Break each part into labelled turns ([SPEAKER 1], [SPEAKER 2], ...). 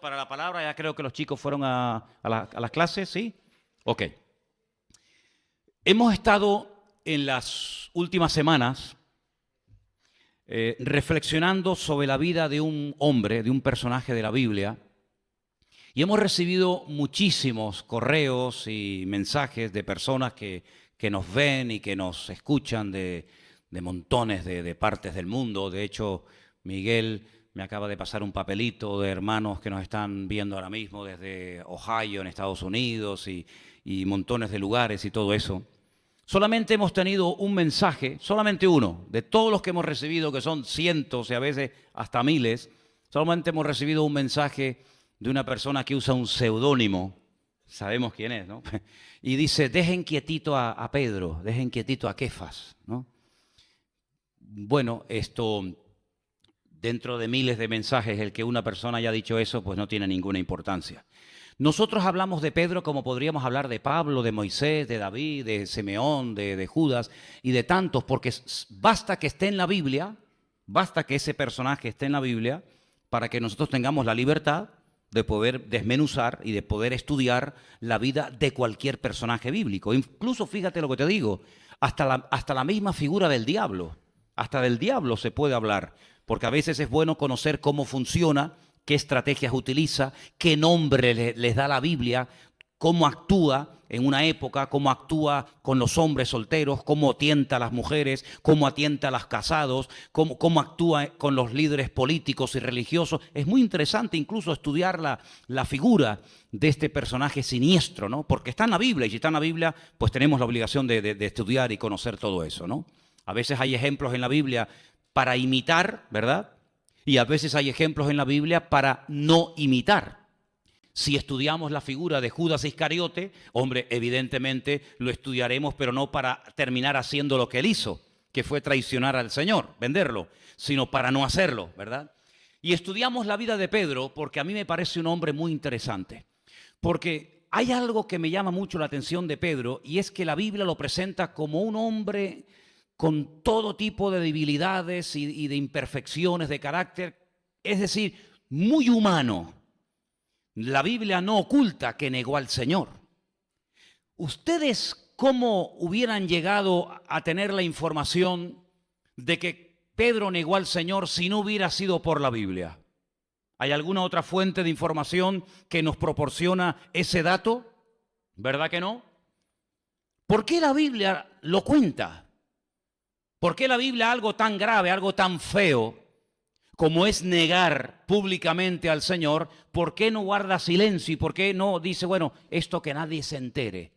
[SPEAKER 1] Para la palabra, ya creo que los chicos fueron a las clases, ¿sí? Ok. Hemos estado en las últimas semanas reflexionando sobre la vida de un hombre, de un personaje de la Biblia, y hemos recibido muchísimos correos y mensajes de personas que nos ven y que nos escuchan de montones de partes del mundo. De hecho, Miguel me acaba de pasar un papelito de hermanos que nos están viendo ahora mismo desde Ohio, en Estados Unidos, y montones de lugares y todo eso. Solamente hemos tenido un mensaje, solamente uno, de todos los que hemos recibido, que son cientos y a veces hasta miles, solamente hemos recibido un mensaje de una persona que usa un seudónimo, sabemos quién es, ¿no? Y dice, dejen quietito a Pedro, dejen quietito a Kefas, ¿no? Bueno, esto, dentro de miles de mensajes, el que una persona haya dicho eso, pues no tiene ninguna importancia. Nosotros hablamos de Pedro como podríamos hablar de Pablo, de Moisés, de David, de Simeón, de Judas y de tantos, porque basta que esté en la Biblia, basta que ese personaje esté en la Biblia para que nosotros tengamos la libertad de poder desmenuzar y de poder estudiar la vida de cualquier personaje bíblico. Incluso, fíjate lo que te digo, hasta la misma figura del diablo, hasta del diablo se puede hablar, porque a veces es bueno conocer cómo funciona, qué estrategias utiliza, qué nombre les da la Biblia, cómo actúa en una época, cómo actúa con los hombres solteros, cómo tienta a las mujeres, cómo atienta a los casados, cómo actúa con los líderes políticos y religiosos. Es muy interesante incluso estudiar la figura de este personaje siniestro, ¿no? Porque está en la Biblia, y si está en la Biblia, pues tenemos la obligación de estudiar y conocer todo eso, ¿no? A veces hay ejemplos en la Biblia para imitar, ¿verdad? Y a veces hay ejemplos en la Biblia para no imitar. Si estudiamos la figura de Judas Iscariote, hombre, evidentemente lo estudiaremos, pero no para terminar haciendo lo que él hizo, que fue traicionar al Señor, venderlo, sino para no hacerlo, ¿verdad? Y estudiamos la vida de Pedro porque a mí me parece un hombre muy interesante. Porque hay algo que me llama mucho la atención de Pedro, y es que la Biblia lo presenta como un hombre con todo tipo de debilidades y de imperfecciones de carácter, es decir, muy humano. La Biblia no oculta que negó al Señor. ¿Ustedes cómo hubieran llegado a tener la información de que Pedro negó al Señor si no hubiera sido por la Biblia? ¿Hay alguna otra fuente de información que nos proporciona ese dato? ¿Verdad que no? ¿Por qué la Biblia lo cuenta? ¿Por qué la Biblia algo tan grave, algo tan feo como es negar públicamente al Señor? ¿Por qué no guarda silencio y por qué no dice, bueno, esto que nadie se entere?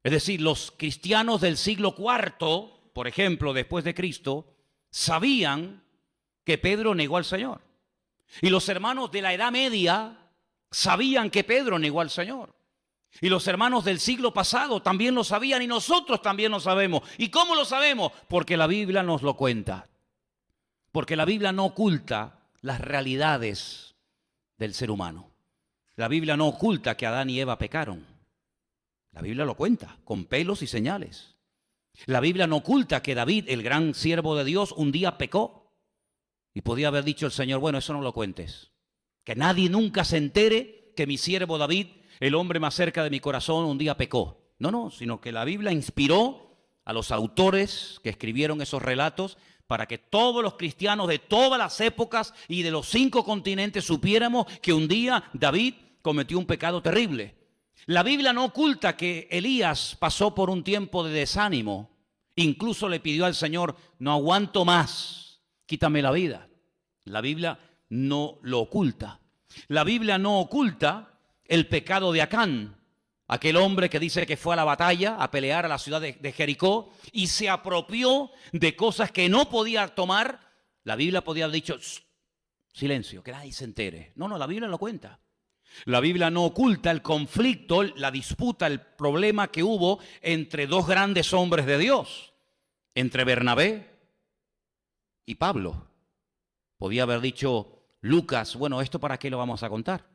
[SPEAKER 1] Es decir, los cristianos del siglo IV, por ejemplo, después de Cristo, sabían que Pedro negó al Señor. Y los hermanos de la Edad Media sabían que Pedro negó al Señor. Y los hermanos del siglo pasado también lo sabían y nosotros también lo sabemos. ¿Y cómo lo sabemos? Porque la Biblia nos lo cuenta. Porque la Biblia no oculta las realidades del ser humano. La Biblia no oculta que Adán y Eva pecaron. La Biblia lo cuenta con pelos y señales. La Biblia no oculta que David, el gran siervo de Dios, un día pecó. Y podía haber dicho el Señor, bueno, eso no lo cuentes. Que nadie nunca se entere que mi siervo David, el hombre más cerca de mi corazón, un día pecó. No, sino que la Biblia inspiró a los autores que escribieron esos relatos para que todos los cristianos de todas las épocas y de los 5 continentes supiéramos que un día David cometió un pecado terrible. La Biblia no oculta que Elías pasó por un tiempo de desánimo. Incluso le pidió al Señor, no aguanto más, quítame la vida. La Biblia no lo oculta. La Biblia no oculta el pecado de Acán, aquel hombre que dice que fue a la batalla a pelear a la ciudad de Jericó y se apropió de cosas que no podía tomar. La Biblia podía haber dicho, silencio, que nadie se entere. No, la Biblia lo cuenta. La Biblia no oculta el conflicto, la disputa, el problema que hubo entre 2 grandes hombres de Dios, entre Bernabé y Pablo. Podía haber dicho Lucas, bueno, ¿esto para qué lo vamos a contar?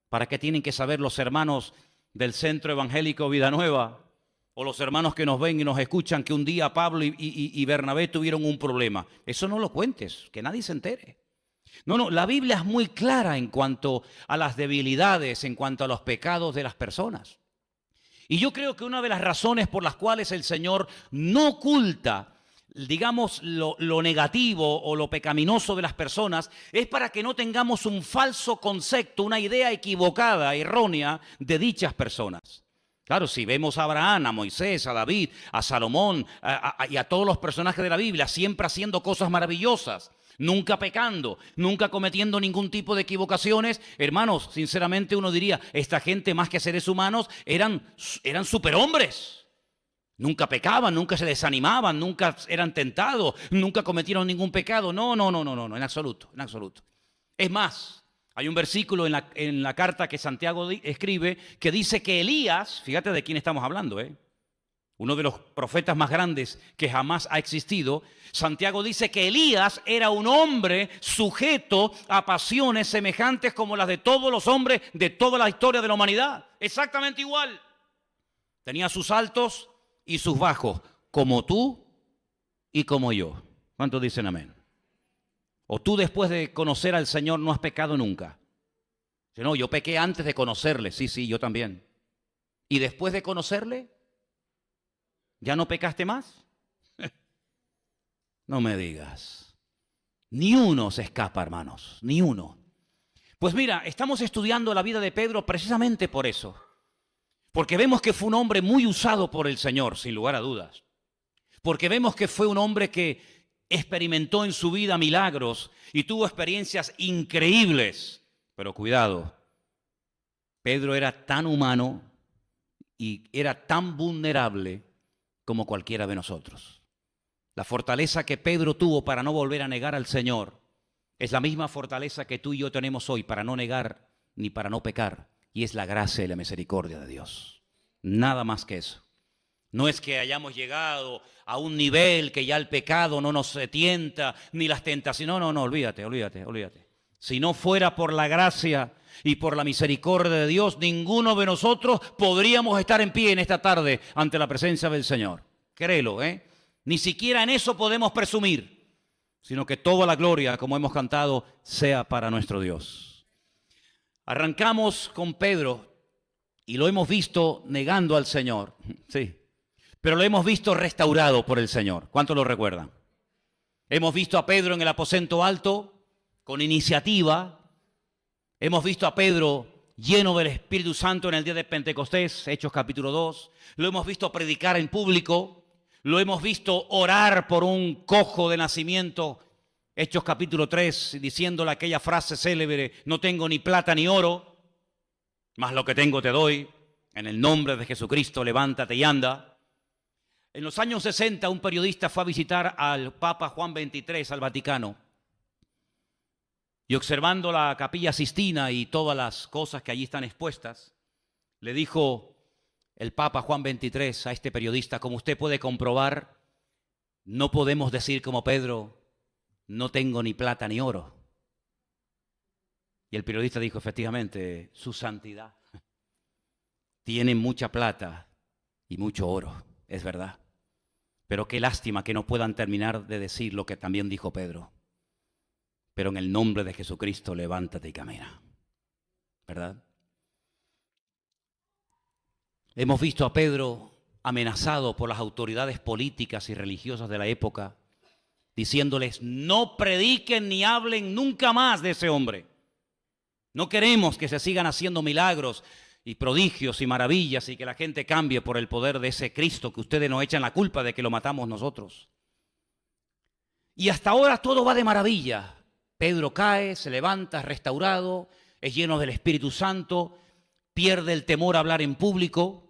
[SPEAKER 1] ¿Para qué tienen que saber los hermanos del Centro Evangélico Vida Nueva o los hermanos que nos ven y nos escuchan que un día Pablo y Bernabé tuvieron un problema? Eso no lo cuentes, que nadie se entere. No, no, la Biblia es muy clara en cuanto a las debilidades, en cuanto a los pecados de las personas. Y yo creo que una de las razones por las cuales el Señor no oculta, digamos, lo negativo o lo pecaminoso de las personas es para que no tengamos un falso concepto, una idea equivocada, errónea de dichas personas. Claro, si vemos a Abraham, a Moisés, a David, a Salomón y a todos los personajes de la Biblia siempre haciendo cosas maravillosas, nunca pecando, nunca cometiendo ningún tipo de equivocaciones, hermanos, sinceramente uno diría, esta gente más que seres humanos eran superhombres. Nunca pecaban, nunca se desanimaban, nunca eran tentados, nunca cometieron ningún pecado. No, no, no, no, no, en absoluto, en absoluto. Es más, hay un versículo en la carta que Santiago escribe que dice que Elías, fíjate de quién estamos hablando, uno de los profetas más grandes que jamás ha existido, Santiago dice que Elías era un hombre sujeto a pasiones semejantes como las de todos los hombres de toda la historia de la humanidad. Exactamente igual. Tenía sus altos y sus bajos, como tú y como yo. ¿Cuántos dicen amén? O tú después de conocer al Señor no has pecado nunca. No, yo pequé antes de conocerle. Sí, sí, yo también. ¿Y después de conocerle? ¿Ya no pecaste más? No me digas. Ni uno se escapa, hermanos, ni uno. Pues mira, estamos estudiando la vida de Pedro precisamente por eso. Porque vemos que fue un hombre muy usado por el Señor, sin lugar a dudas. Porque vemos que fue un hombre que experimentó en su vida milagros y tuvo experiencias increíbles. Pero cuidado, Pedro era tan humano y era tan vulnerable como cualquiera de nosotros. La fortaleza que Pedro tuvo para no volver a negar al Señor es la misma fortaleza que tú y yo tenemos hoy para no negar ni para no pecar, y es la gracia y la misericordia de Dios. Nada más que eso. No es que hayamos llegado a un nivel que ya el pecado no nos tienta, ni las tentaciones. No, no, no, olvídate. Si no fuera por la gracia y por la misericordia de Dios, ninguno de nosotros podríamos estar en pie en esta tarde ante la presencia del Señor. Créelo, Ni siquiera en eso podemos presumir, sino que toda la gloria, como hemos cantado, sea para nuestro Dios. Arrancamos con Pedro y lo hemos visto negando al Señor, sí, pero lo hemos visto restaurado por el Señor. ¿Cuántos lo recuerdan? Hemos visto a Pedro en el aposento alto con iniciativa. Hemos visto a Pedro lleno del Espíritu Santo en el día de Pentecostés, Hechos capítulo 2. Lo hemos visto predicar en público. Lo hemos visto orar por un cojo de nacimiento, Hechos capítulo 3, diciéndole aquella frase célebre, no tengo ni plata ni oro, mas lo que tengo te doy, en el nombre de Jesucristo, levántate y anda. En los años 60, un periodista fue a visitar al Papa Juan XXIII al Vaticano, y observando la Capilla Sistina y todas las cosas que allí están expuestas, le dijo el Papa Juan XXIII a este periodista, como usted puede comprobar, no podemos decir como Pedro, no tengo ni plata ni oro. Y el periodista dijo, efectivamente, su santidad tiene mucha plata y mucho oro, es verdad. Pero qué lástima que no puedan terminar de decir lo que también dijo Pedro. Pero en el nombre de Jesucristo, levántate y camina. ¿Verdad? Hemos visto a Pedro amenazado por las autoridades políticas y religiosas de la época, diciéndoles, no prediquen ni hablen nunca más de ese hombre. No queremos que se sigan haciendo milagros y prodigios y maravillas y que la gente cambie por el poder de ese Cristo que ustedes nos echan la culpa de que lo matamos nosotros. Y hasta ahora todo va de maravilla. Pedro cae, se levanta, es restaurado, es lleno del Espíritu Santo, pierde el temor a hablar en público,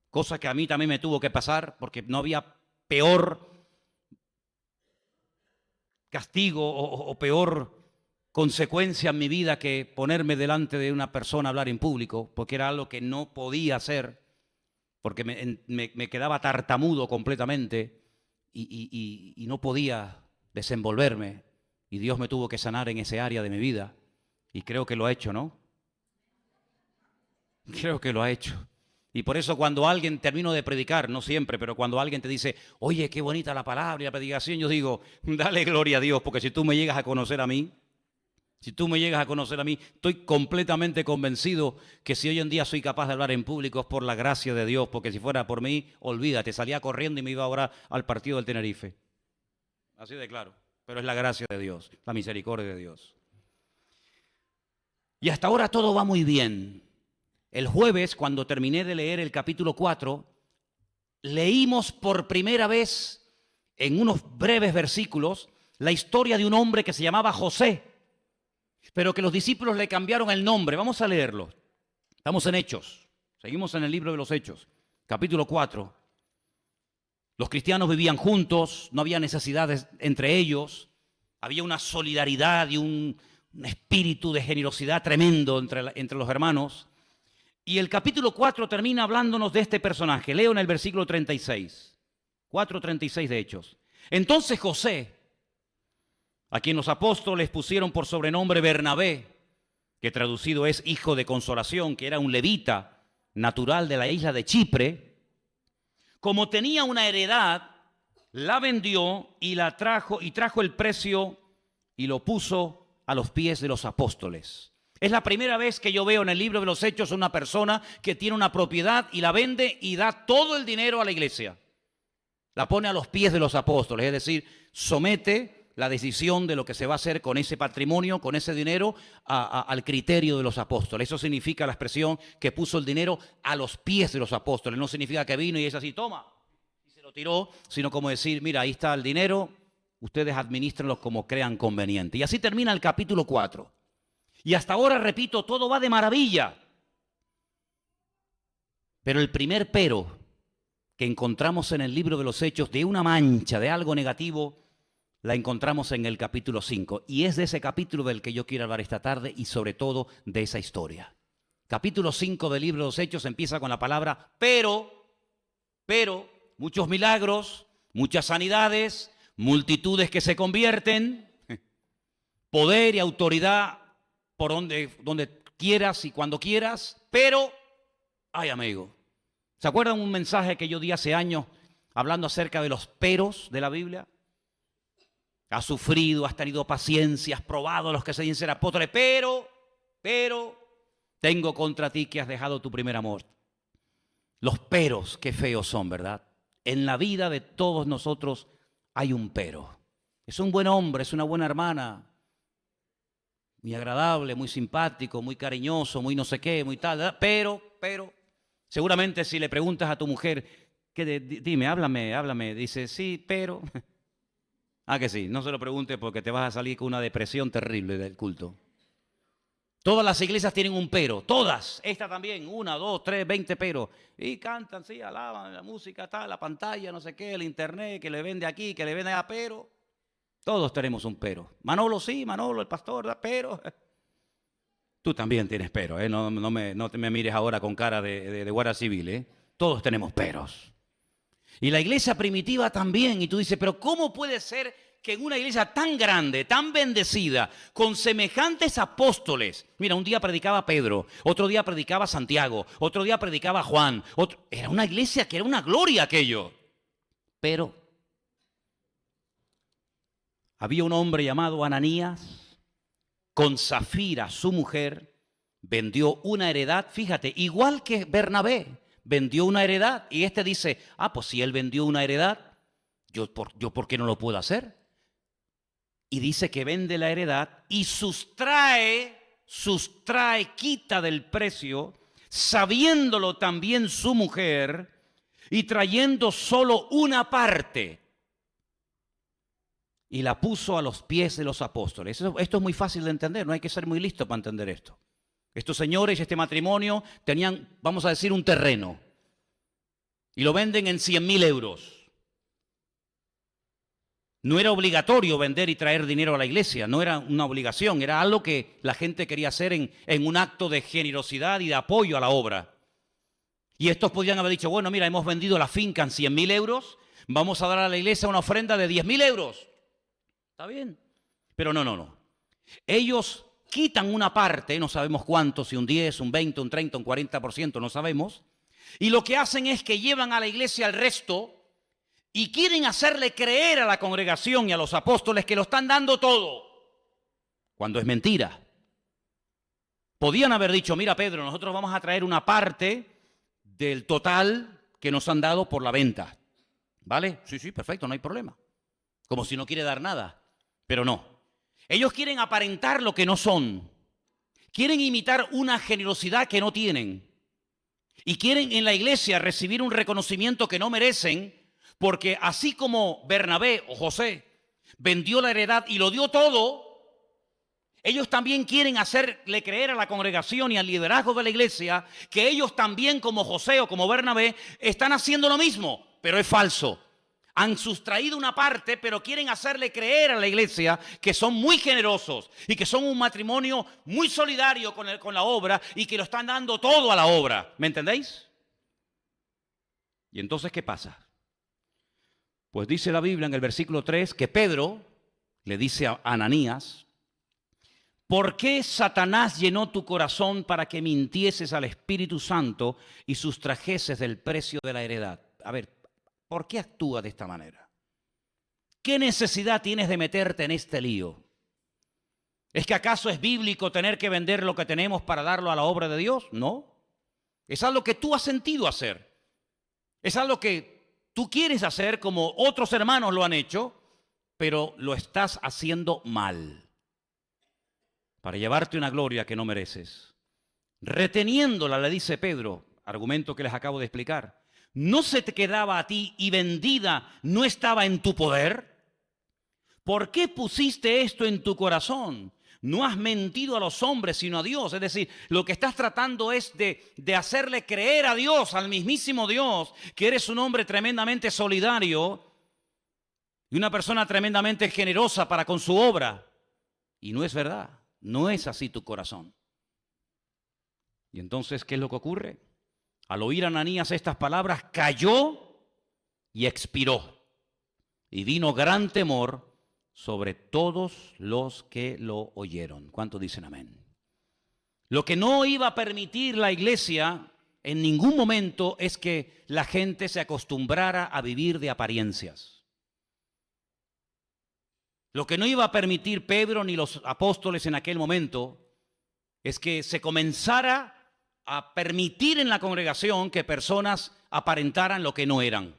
[SPEAKER 1] cosa que a mí también me tuvo que pasar porque no había peor castigo o peor consecuencia en mi vida que ponerme delante de una persona a hablar en público, porque era algo que no podía hacer, porque me quedaba tartamudo completamente y no podía desenvolverme. Y Dios me tuvo que sanar en ese área de mi vida. Y creo que lo ha hecho, ¿no? Creo que lo ha hecho. Y por eso cuando alguien, termino de predicar, no siempre, pero cuando alguien te dice, oye, qué bonita la palabra y la predicación, yo digo, dale gloria a Dios, porque si tú me llegas a conocer a mí, Si tú me llegas a conocer a mí, estoy completamente convencido que si hoy en día soy capaz de hablar en público es por la gracia de Dios, porque si fuera por mí, olvídate, salía corriendo y me iba ahora al partido del Tenerife. Así de claro, pero es la gracia de Dios, la misericordia de Dios. Y hasta ahora todo va muy bien. El jueves, cuando terminé de leer el capítulo 4, leímos por primera vez, en unos breves versículos, la historia de un hombre que se llamaba José, pero que los discípulos le cambiaron el nombre. Vamos a leerlo. Estamos en Hechos. Seguimos en el libro de los Hechos, capítulo 4. Los cristianos vivían juntos, no había necesidades entre ellos, había una solidaridad y un espíritu de generosidad tremendo entre los hermanos. Y el capítulo 4 termina hablándonos de este personaje. Leo en el versículo 36, 4:36 de Hechos. Entonces José, a quien los apóstoles pusieron por sobrenombre Bernabé, que traducido es hijo de consolación, que era un levita natural de la isla de Chipre, como tenía una heredad, la vendió y trajo el precio y lo puso a los pies de los apóstoles. Es la primera vez que yo veo en el libro de los Hechos una persona que tiene una propiedad y la vende y da todo el dinero a la iglesia. La pone a los pies de los apóstoles, es decir, somete la decisión de lo que se va a hacer con ese patrimonio, con ese dinero, al criterio de los apóstoles. Eso significa la expresión que puso el dinero a los pies de los apóstoles. No significa que vino y es así, toma, y se lo tiró, sino como decir, mira, ahí está el dinero, ustedes administrenlo como crean conveniente. Y así termina el capítulo 4. Y hasta ahora, repito, todo va de maravilla. Pero el primer pero que encontramos en el libro de los Hechos de una mancha, de algo negativo, la encontramos en el capítulo 5. Y es de ese capítulo del que yo quiero hablar esta tarde y sobre todo de esa historia. Capítulo 5 del libro de los Hechos empieza con la palabra pero, muchos milagros, muchas sanidades, multitudes que se convierten, poder y autoridad por donde quieras y cuando quieras, pero, ay amigo, ¿se acuerdan un mensaje que yo di hace años hablando acerca de los peros de la Biblia? Has sufrido, has tenido paciencia, has probado a los que se dicen ser apóstoles, pero, tengo contra ti que has dejado tu primer amor. Los peros, qué feos son, ¿verdad? En la vida de todos nosotros hay un pero. Es un buen hombre, es una buena hermana, muy agradable, muy simpático, muy cariñoso, muy no sé qué, muy tal, ¿verdad? Pero, seguramente si le preguntas a tu mujer, dime, háblame, dice, sí, pero... Ah, que sí, no se lo pregunte porque te vas a salir con una depresión terrible del culto. Todas las iglesias tienen un pero, todas. Esta también, 1, 2, 3, 20 pero. Y cantan, sí, alaban, la música está, la pantalla, no sé qué, el internet, que le vende aquí, que le vende allá, pero. Todos tenemos un pero. Manolo sí, Manolo, el pastor, pero. Tú también tienes pero, ¿eh? No te me mires ahora con cara de guardia civil, ¿eh? Todos tenemos peros. Y la iglesia primitiva también. Y tú dices, pero ¿cómo puede ser que en una iglesia tan grande, tan bendecida, con semejantes apóstoles? Mira, un día predicaba Pedro, otro día predicaba Santiago, otro día predicaba Juan. Era una iglesia que era una gloria aquello. Pero había un hombre llamado Ananías, con Zafira, su mujer, vendió una heredad, fíjate, igual que Bernabé. Vendió una heredad y este dice, pues si él vendió una heredad, yo ¿por qué no lo puedo hacer? Y dice que vende la heredad y sustrae, quita del precio, sabiéndolo también su mujer y trayendo solo una parte. Y la puso a los pies de los apóstoles. Esto es muy fácil de entender, no hay que ser muy listo para entender esto. Estos señores, este matrimonio, tenían, vamos a decir, un terreno. Y lo venden en 100.000 euros. No era obligatorio vender y traer dinero a la iglesia, no era una obligación, era algo que la gente quería hacer en un acto de generosidad y de apoyo a la obra. Y estos podían haber dicho, bueno, mira, hemos vendido la finca en 100.000 euros, vamos a dar a la iglesia una ofrenda de 10.000 euros. ¿Está bien? Pero no. Ellos quitan una parte, no sabemos cuánto, si un 10, un 20, un 30, un 40%, no sabemos. Y lo que hacen es que llevan a la iglesia el resto y quieren hacerle creer a la congregación y a los apóstoles que lo están dando todo. cuando es mentira. Podían haber dicho, mira Pedro, nosotros vamos a traer una parte del total que nos han dado por la venta. ¿Vale? Sí, perfecto, no hay problema. Como si no quiere dar nada. Pero no. Ellos quieren aparentar lo que no son. Quieren imitar una generosidad que no tienen. Y quieren en la iglesia recibir un reconocimiento que no merecen, porque así como Bernabé o José vendió la heredad y lo dio todo, ellos también quieren hacerle creer a la congregación y al liderazgo de la iglesia que ellos también, como José o como Bernabé, están haciendo lo mismo, pero es falso. Han sustraído una parte, pero quieren hacerle creer a la iglesia que son muy generosos y que son un matrimonio muy solidario con la obra y que lo están dando todo a la obra. ¿Me entendéis? Y entonces, ¿qué pasa? Pues dice la Biblia en el versículo 3 que Pedro le dice a Ananías, ¿por qué Satanás llenó tu corazón para que mintieses al Espíritu Santo y sustrajeses del precio de la heredad? A ver, ¿por qué actúa de esta manera? ¿Qué necesidad tienes de meterte en este lío? ¿Es que acaso es bíblico tener que vender lo que tenemos para darlo a la obra de Dios? No. Es algo que tú has sentido hacer. Es algo que tú quieres hacer como otros hermanos lo han hecho, pero lo estás haciendo mal. Para llevarte una gloria que no mereces. Reteniéndola, le dice Pedro, argumento que les acabo de explicar. ¿No se te quedaba a ti y vendida no estaba en tu poder? ¿Por qué pusiste esto en tu corazón? No has mentido a los hombres, sino a Dios. Es decir, lo que estás tratando es de hacerle creer a Dios, al mismísimo Dios, que eres un hombre tremendamente solidario y una persona tremendamente generosa para con su obra. Y no es verdad, no es así tu corazón. Y entonces, ¿qué es lo que ocurre? Al oír a Ananías estas palabras, cayó y expiró. Y vino gran temor sobre todos los que lo oyeron. ¿Cuántos dicen amén? Lo que no iba a permitir la iglesia en ningún momento es que la gente se acostumbrara a vivir de apariencias. Lo que no iba a permitir Pedro ni los apóstoles en aquel momento es que se comenzara a permitir en la congregación que personas aparentaran lo que no eran.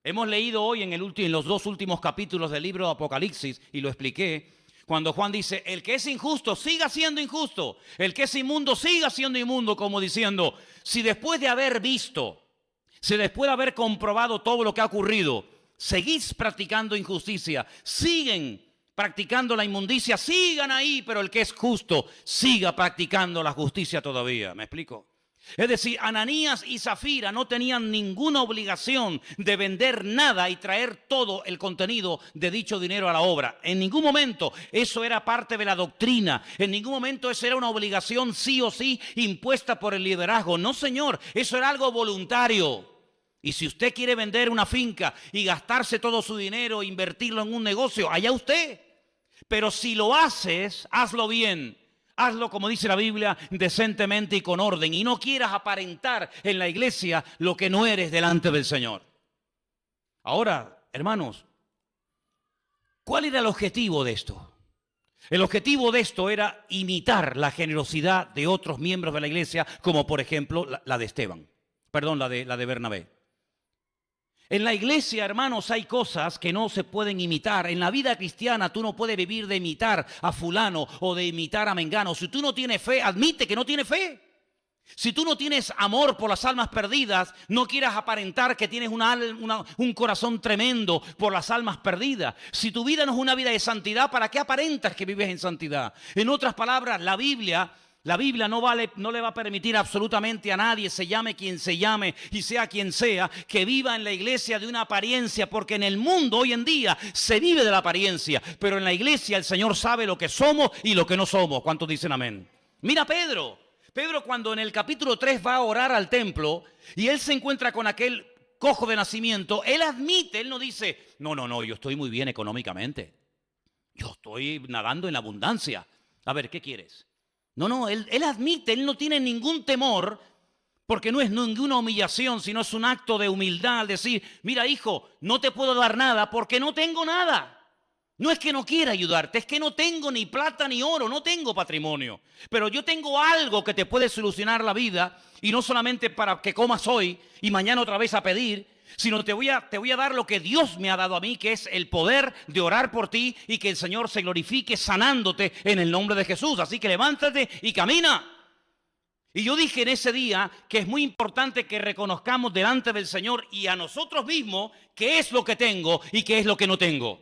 [SPEAKER 1] Hemos leído hoy en los 2 últimos capítulos del libro de Apocalipsis, y lo expliqué, cuando Juan dice, el que es injusto siga siendo injusto, el que es inmundo siga siendo inmundo, como diciendo, si después de haber visto, si después de haber comprobado todo lo que ha ocurrido, seguís practicando injusticia, siguen practicando la inmundicia, sigan ahí, pero el que es justo siga practicando la justicia todavía. ¿Me explico? Es decir, Ananías y Zafira no tenían ninguna obligación de vender nada y traer todo el contenido de dicho dinero a la obra. En ningún momento eso era parte de la doctrina. En ningún momento eso era una obligación sí o sí impuesta por el liderazgo. No, señor, eso era algo voluntario. Y si usted quiere vender una finca y gastarse todo su dinero e invertirlo en un negocio, allá usted. Pero si lo haces, hazlo bien. Hazlo, como dice la Biblia, decentemente y con orden. Y no quieras aparentar en la iglesia lo que no eres delante del Señor. Ahora, hermanos, ¿cuál era el objetivo de esto? El objetivo de esto era imitar la generosidad de otros miembros de la iglesia, como por ejemplo la de Esteban. Perdón, la de Bernabé. En la iglesia, hermanos, hay cosas que no se pueden imitar. En la vida cristiana tú no puedes vivir de imitar a fulano o de imitar a mengano. Si tú no tienes fe, admite que no tienes fe. Si tú no tienes amor por las almas perdidas, no quieras aparentar que tienes un corazón tremendo por las almas perdidas. Si tu vida no es una vida de santidad, ¿para qué aparentas que vives en santidad? En otras palabras, la Biblia no le va a permitir absolutamente a nadie, se llame quien se llame y sea quien sea, que viva en la iglesia de una apariencia, porque en el mundo hoy en día se vive de la apariencia, pero en la iglesia el Señor sabe lo que somos y lo que no somos. ¿Cuántos dicen amén? Mira Pedro cuando en el capítulo 3 va a orar al templo y él se encuentra con aquel cojo de nacimiento, él admite, él no dice, no, yo estoy muy bien económicamente, yo estoy nadando en abundancia. A ver, ¿qué quieres? No, él admite, él no tiene ningún temor, porque no es ninguna humillación, sino es un acto de humildad, decir, mira hijo, no te puedo dar nada porque no tengo nada. No es que no quiera ayudarte, es que no tengo ni plata ni oro, no tengo patrimonio. Pero yo tengo algo que te puede solucionar la vida, y no solamente para que comas hoy y mañana otra vez a pedir, sino te voy a dar lo que Dios me ha dado a mí, que es el poder de orar por ti y que el Señor se glorifique sanándote en el nombre de Jesús. Así que levántate y camina. Y yo dije en ese día que es muy importante que reconozcamos delante del Señor y a nosotros mismos qué es lo que tengo y qué es lo que no tengo.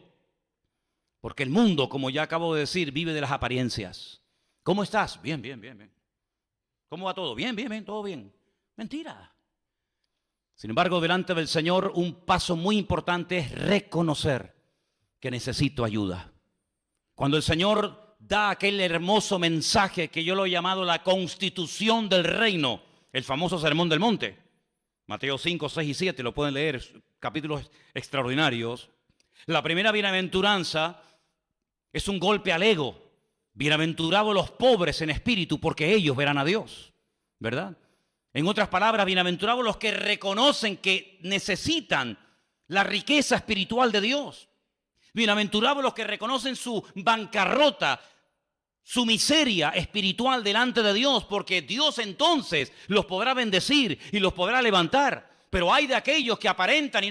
[SPEAKER 1] Porque el mundo, como ya acabo de decir, vive de las apariencias. ¿Cómo estás? Bien, bien, bien, bien. ¿Cómo va todo? Bien, bien, bien, todo bien. Mentira. Sin embargo, delante del Señor, un paso muy importante es reconocer que necesito ayuda. Cuando el Señor da aquel hermoso mensaje que yo lo he llamado la constitución del reino, el famoso Sermón del Monte, Mateo 5, 6 y 7, lo pueden leer, capítulos extraordinarios. La primera bienaventuranza es un golpe al ego. Bienaventurados los pobres en espíritu, porque ellos verán a Dios, ¿verdad? En otras palabras, bienaventurados los que reconocen que necesitan la riqueza espiritual de Dios. Bienaventurados los que reconocen su bancarrota, su miseria espiritual delante de Dios, porque Dios entonces los podrá bendecir y los podrá levantar. Pero hay de aquellos que aparentan y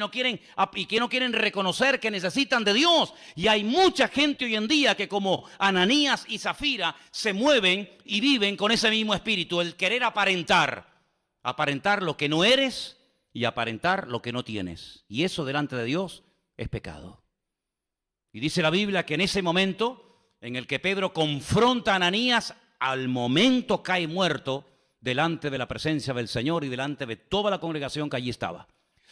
[SPEAKER 1] que no quieren reconocer que necesitan de Dios. Y hay mucha gente hoy en día que, como Ananías y Zafira, se mueven y viven con ese mismo espíritu, el querer aparentar. Aparentar lo que no eres y aparentar lo que no tienes. Y eso delante de Dios es pecado. Y dice la Biblia que en ese momento en el que Pedro confronta a Ananías, al momento cae muerto delante de la presencia del Señor y delante de toda la congregación que allí estaba.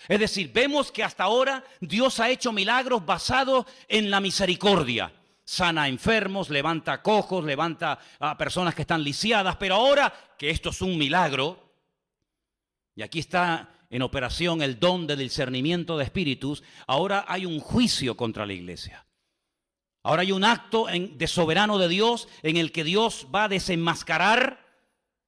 [SPEAKER 1] Es decir, vemos que hasta ahora Dios ha hecho milagros basados en la misericordia. Sana a enfermos, levanta a cojos, levanta a personas que están lisiadas, pero ahora que esto es un milagro, y aquí está en operación el don de discernimiento de espíritus, ahora hay un juicio contra la iglesia. Ahora hay un acto de soberano de Dios en el que Dios va a desenmascarar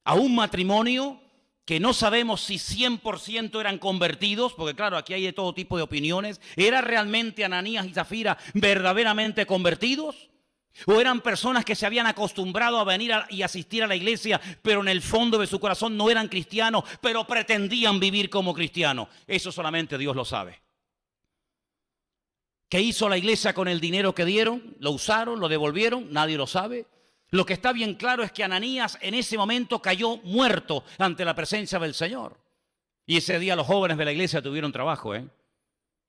[SPEAKER 1] a un matrimonio que no sabemos si 100% eran convertidos, porque claro, aquí hay de todo tipo de opiniones. ¿Era realmente Ananías y Zafira verdaderamente convertidos? ¿O eran personas que se habían acostumbrado a venir y asistir a la iglesia, pero en el fondo de su corazón no eran cristianos, pero pretendían vivir como cristianos? Eso solamente Dios lo sabe. ¿Qué hizo la iglesia con el dinero que dieron? ¿Lo usaron? ¿Lo devolvieron? Nadie lo sabe. Lo que está bien claro es que Ananías en ese momento cayó muerto ante la presencia del Señor. Y ese día los jóvenes de la iglesia tuvieron trabajo,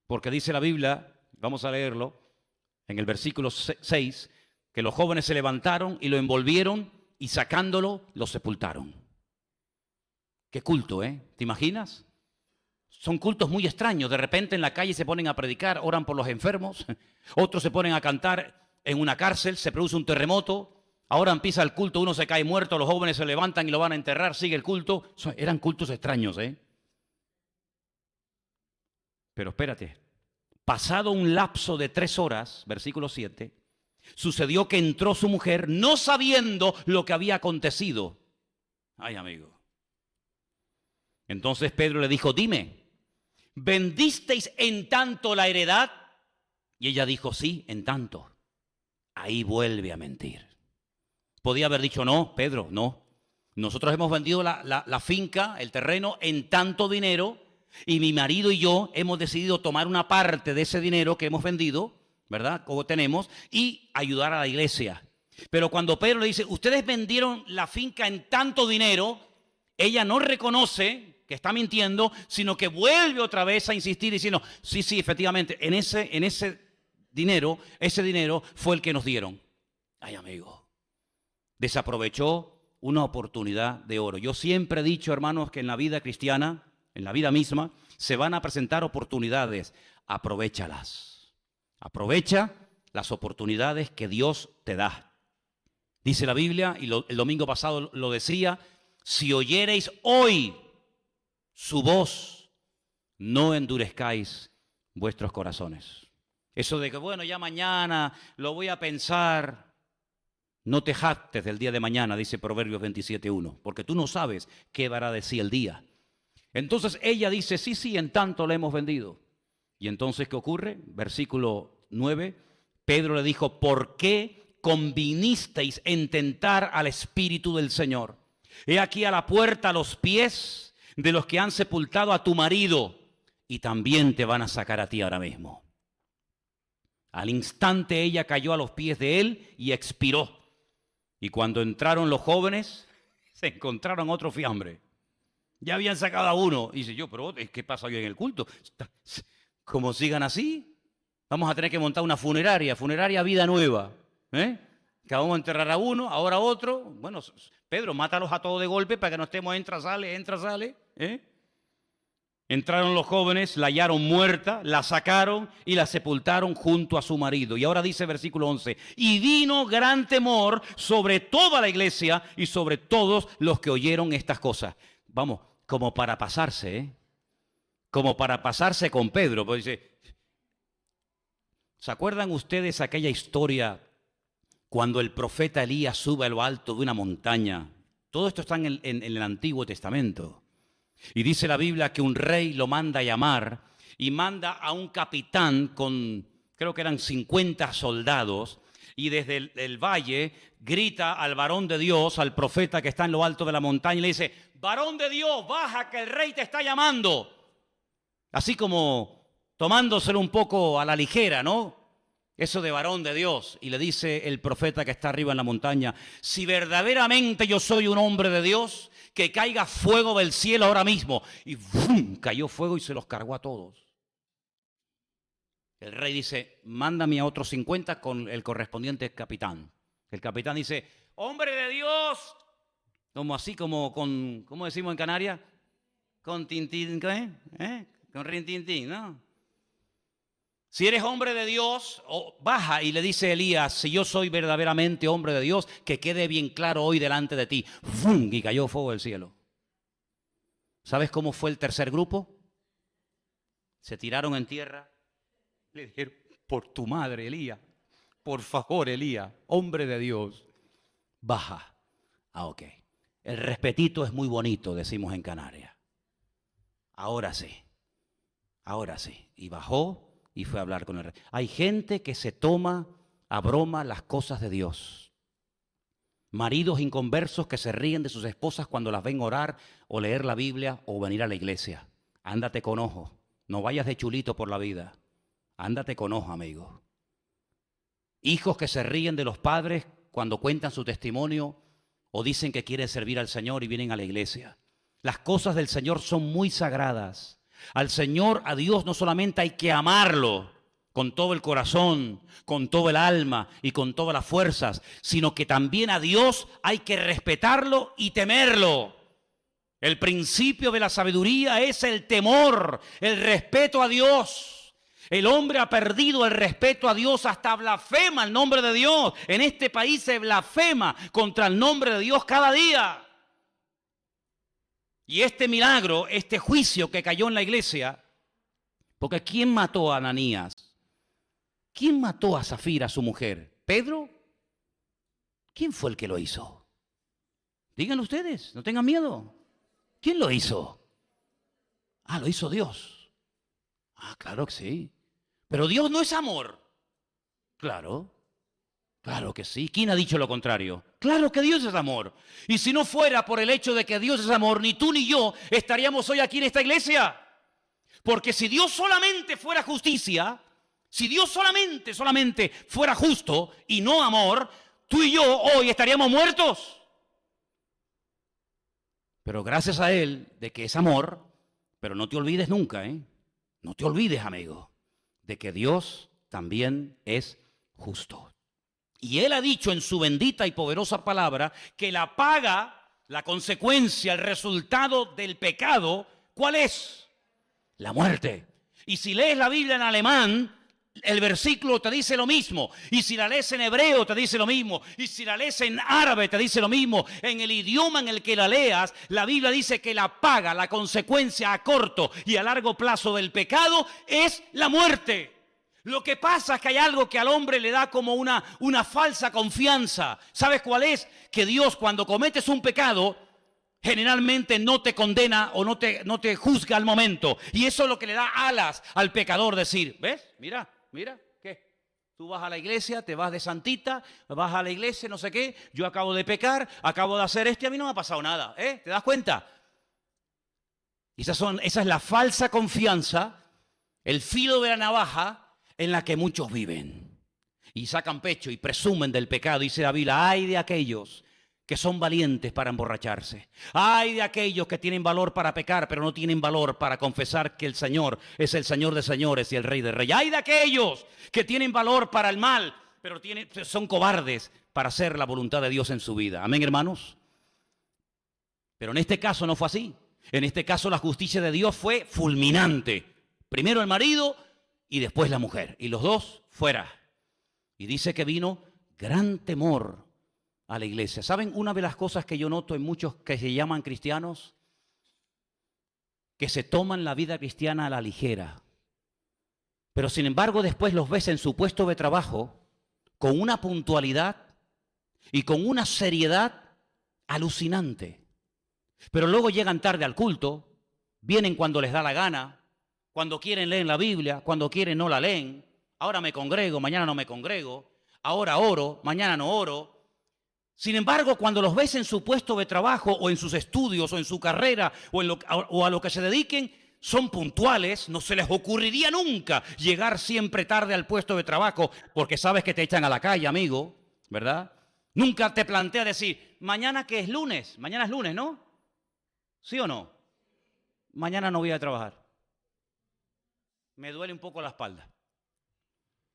[SPEAKER 1] porque dice la Biblia, vamos a leerlo, en el versículo 6, que los jóvenes se levantaron y lo envolvieron y sacándolo lo sepultaron. Qué culto, ¿te imaginas? Son cultos muy extraños. De repente en la calle se ponen a predicar, oran por los enfermos, otros se ponen a cantar en una cárcel, se produce un terremoto. Ahora empieza el culto, uno se cae muerto, los jóvenes se levantan y lo van a enterrar, sigue el culto. Eran cultos extraños, Pero espérate, pasado un lapso de 3 horas, versículo 7, sucedió que entró su mujer no sabiendo lo que había acontecido. Ay, amigo. Entonces Pedro le dijo, dime, ¿vendisteis en tanto la heredad? Y ella dijo, sí, en tanto. Ahí vuelve a mentir. Podía haber dicho, no, Pedro, no. Nosotros hemos vendido la finca, el terreno, en tanto dinero, y mi marido y yo hemos decidido tomar una parte de ese dinero que hemos vendido, ¿verdad? Como tenemos, y ayudar a la iglesia. Pero cuando Pedro le dice, ustedes vendieron la finca en tanto dinero, ella no reconoce que está mintiendo, sino que vuelve otra vez a insistir diciendo, sí, efectivamente, en ese dinero fue el que nos dieron. Ay, amigo. Desaprovechó una oportunidad de oro. Yo siempre he dicho, hermanos, que en la vida cristiana, en la vida misma, se van a presentar oportunidades. Aprovéchalas. Aprovecha las oportunidades que Dios te da. Dice la Biblia, y el domingo pasado lo decía, si oyereis hoy su voz, no endurezcáis vuestros corazones. Eso de que, bueno, ya mañana lo voy a pensar. No te jactes del día de mañana, dice Proverbios 27:1, porque tú no sabes qué dará de sí el día. Entonces ella dice, sí, en tanto la hemos vendido. Y entonces, ¿qué ocurre? Versículo 9, Pedro le dijo, ¿por qué convinisteis en tentar al Espíritu del Señor? He aquí a la puerta los pies de los que han sepultado a tu marido, y también te van a sacar a ti ahora mismo. Al instante ella cayó a los pies de él y expiró. Y cuando entraron los jóvenes, se encontraron otro fiambre. Ya habían sacado a uno. Y dice yo, pero ¿qué pasa hoy en el culto? Como sigan así, vamos a tener que montar una funeraria Vida Nueva. Que vamos a enterrar a uno, ahora a otro. Bueno, Pedro, mátalos a todos de golpe para que no estemos entra, sale. Entraron los jóvenes, la hallaron muerta, la sacaron y la sepultaron junto a su marido. Y ahora dice versículo 11, y vino gran temor sobre toda la iglesia y sobre todos los que oyeron estas cosas. Vamos, como para pasarse, como para pasarse con Pedro. Pues dice, ¿se acuerdan ustedes aquella historia cuando el profeta Elías sube a lo alto de una montaña? Todo esto está en el Antiguo Testamento. Y dice la Biblia que un rey lo manda a llamar y manda a un capitán con, creo que eran 50 soldados, y desde el valle grita al varón de Dios, al profeta que está en lo alto de la montaña, y le dice, varón de Dios, baja que el rey te está llamando. Así como tomándoselo un poco a la ligera, ¿no? Eso de varón de Dios. Y le dice el profeta que está arriba en la montaña, si verdaderamente yo soy un hombre de Dios, que caiga fuego del cielo ahora mismo. Y ¡bum! Cayó fuego y se los cargó a todos. El rey dice, mándame a otros 50 con el correspondiente capitán. El capitán dice, hombre de Dios, como así, como con, ¿cómo decimos en Canarias? Con tintín, ¿eh? Con rintintín, ¿no? Si eres hombre de Dios, baja, y le dice Elías, si yo soy verdaderamente hombre de Dios, que quede bien claro hoy delante de ti. ¡Fum! Y cayó fuego del cielo. ¿Sabes cómo fue el tercer grupo? Se tiraron en tierra. Le dijeron, por tu madre, Elías, por favor, Elías, hombre de Dios, baja. Ah, ok. El respetito es muy bonito, decimos en Canarias. Ahora sí. Y bajó y fue a hablar con el rey. Hay gente que se toma a broma las cosas de Dios. Maridos inconversos que se ríen de sus esposas cuando las ven orar o leer la Biblia o venir a la iglesia. Ándate con ojo. No vayas de chulito por la vida. Ándate con ojo, amigo. Hijos que se ríen de los padres cuando cuentan su testimonio o dicen que quieren servir al Señor y vienen a la iglesia. Las cosas del Señor son muy sagradas. Al Señor, a Dios, no solamente hay que amarlo con todo el corazón, con todo el alma y con todas las fuerzas, sino que también a Dios hay que respetarlo y temerlo. El principio de la sabiduría es el temor, el respeto a Dios. El hombre ha perdido el respeto a Dios, hasta blasfema el nombre de Dios. En este país se blasfema contra el nombre de Dios cada día. Y este milagro, este juicio que cayó en la iglesia, porque ¿quién mató a Ananías? ¿Quién mató a Zafira, su mujer? ¿Pedro? ¿Quién fue el que lo hizo? Díganlo ustedes, no tengan miedo. ¿Quién lo hizo? Ah, lo hizo Dios. Ah, claro que sí. Pero Dios no es amor. Claro. Claro que sí. ¿Quién ha dicho lo contrario? Claro que Dios es amor. Y si no fuera por el hecho de que Dios es amor, ni tú ni yo estaríamos hoy aquí en esta iglesia. Porque si Dios solamente fuera justicia, si Dios solamente fuera justo y no amor, tú y yo hoy estaríamos muertos. Pero gracias a Él de que es amor, pero no te olvides nunca, no te olvides, amigo, de que Dios también es justo. Y Él ha dicho en su bendita y poderosa palabra que la paga, la consecuencia, el resultado del pecado, ¿cuál es? La muerte. Y si lees la Biblia en alemán, el versículo te dice lo mismo. Y si la lees en hebreo, te dice lo mismo. Y si la lees en árabe, te dice lo mismo. En el idioma en el que la leas, la Biblia dice que la paga, la consecuencia a corto y a largo plazo del pecado es la muerte. Lo que pasa es que hay algo que al hombre le da como una falsa confianza. ¿Sabes cuál es? Que Dios, cuando cometes un pecado, generalmente no te condena o no te juzga al momento. Y eso es lo que le da alas al pecador, decir, ¿ves? Mira, ¿qué? Tú vas a la iglesia, te vas de santita, vas a la iglesia, no sé qué, yo acabo de pecar, acabo de hacer esto y a mí no me ha pasado nada. ¿Te das cuenta? Esa es la falsa confianza, el filo de la navaja en la que muchos viven. Y sacan pecho y presumen del pecado. Dice la Biblia, ay de aquellos que son valientes para emborracharse. Ay de aquellos que tienen valor para pecar, pero no tienen valor para confesar que el Señor es el Señor de señores y el Rey de reyes. Ay de aquellos que tienen valor para el mal, pero son cobardes para hacer la voluntad de Dios en su vida. Amén, hermanos. Pero en este caso no fue así. En este caso la justicia de Dios fue fulminante. Primero el marido y después la mujer. Y los dos fuera. Y dice que vino gran temor a la iglesia. ¿Saben una de las cosas que yo noto en muchos que se llaman cristianos? Que se toman la vida cristiana a la ligera. Pero sin embargo después los ves en su puesto de trabajo con una puntualidad y con una seriedad alucinante. Pero luego llegan tarde al culto, vienen cuando les da la gana, cuando quieren leen la Biblia, cuando quieren no la leen. Ahora me congrego, mañana no me congrego. Ahora oro, mañana no oro. Sin embargo, cuando los ves en su puesto de trabajo o en sus estudios o en su carrera o a lo que se dediquen, son puntuales. No se les ocurriría nunca llegar siempre tarde al puesto de trabajo porque sabes que te echan a la calle, amigo, ¿verdad? Nunca te plantea decir, mañana que es lunes, mañana es lunes, ¿no? ¿Sí o no? Mañana no voy a trabajar. Me duele un poco la espalda.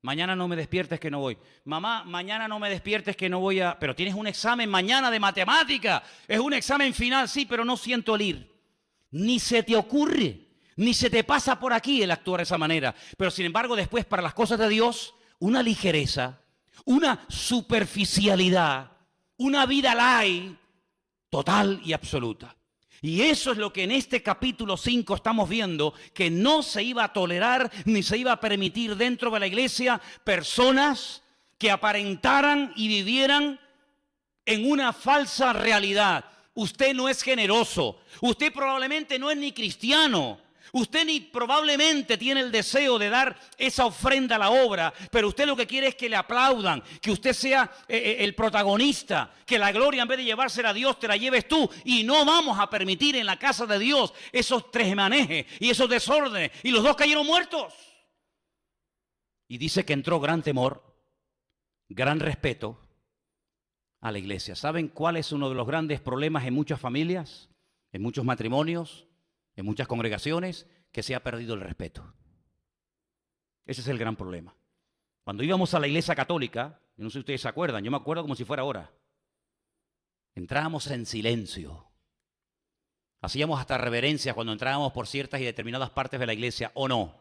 [SPEAKER 1] Mañana no me despiertes que no voy. Mamá, mañana no me despiertes que no voy a... Pero tienes un examen mañana de matemática. Es un examen final, sí, pero no siento el ir. Ni se te ocurre, ni se te pasa por aquí el actuar de esa manera. Pero sin embargo, después para las cosas de Dios, una ligereza, una superficialidad, una vida light, total y absoluta. Y eso es lo que en este capítulo 5 estamos viendo, que no se iba a tolerar ni se iba a permitir dentro de la iglesia personas que aparentaran y vivieran en una falsa realidad. Usted no es generoso, usted probablemente no es ni cristiano, usted ni probablemente tiene el deseo de dar esa ofrenda a la obra, pero usted lo que quiere es que le aplaudan, que usted sea el protagonista, que la gloria en vez de llevársela a Dios te la lleves tú. Y no vamos a permitir en la casa de Dios esos tresmanejes y esos desórdenes. Y los dos cayeron muertos. Y dice que entró gran temor, gran respeto a la iglesia. ¿Saben cuál es uno de los grandes problemas en muchas familias, en muchos matrimonios, en muchas congregaciones? Que se ha perdido el respeto. Ese es el gran problema. Cuando íbamos a la iglesia católica, yo no sé si ustedes se acuerdan, yo me acuerdo como si fuera ahora. Entrábamos en silencio. Hacíamos hasta reverencias cuando entrábamos por ciertas y determinadas partes de la iglesia, ¿o no?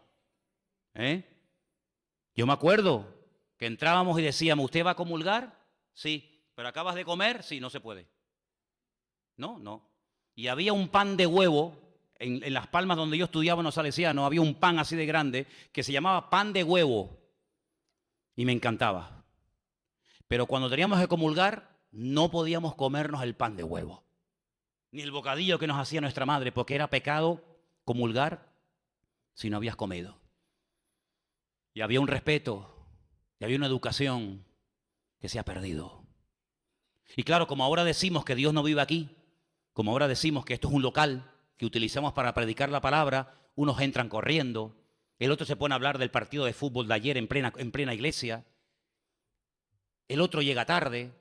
[SPEAKER 1] Yo me acuerdo que entrábamos y decíamos, ¿usted va a comulgar? Sí. ¿Pero acabas de comer? Sí, no se puede. No. Y había un pan de huevo. En Las Palmas, donde yo estudiaba en los salesianos, había un pan así de grande que se llamaba pan de huevo. Y me encantaba. Pero cuando teníamos que comulgar, no podíamos comernos el pan de huevo. Ni el bocadillo que nos hacía nuestra madre, porque era pecado comulgar si no habías comido. Y había un respeto, y había una educación que se ha perdido. Y claro, como ahora decimos que Dios no vive aquí, como ahora decimos que esto es un local que utilizamos para predicar la palabra, unos entran corriendo, el otro se pone a hablar del partido de fútbol de ayer en plena iglesia, el otro llega tarde,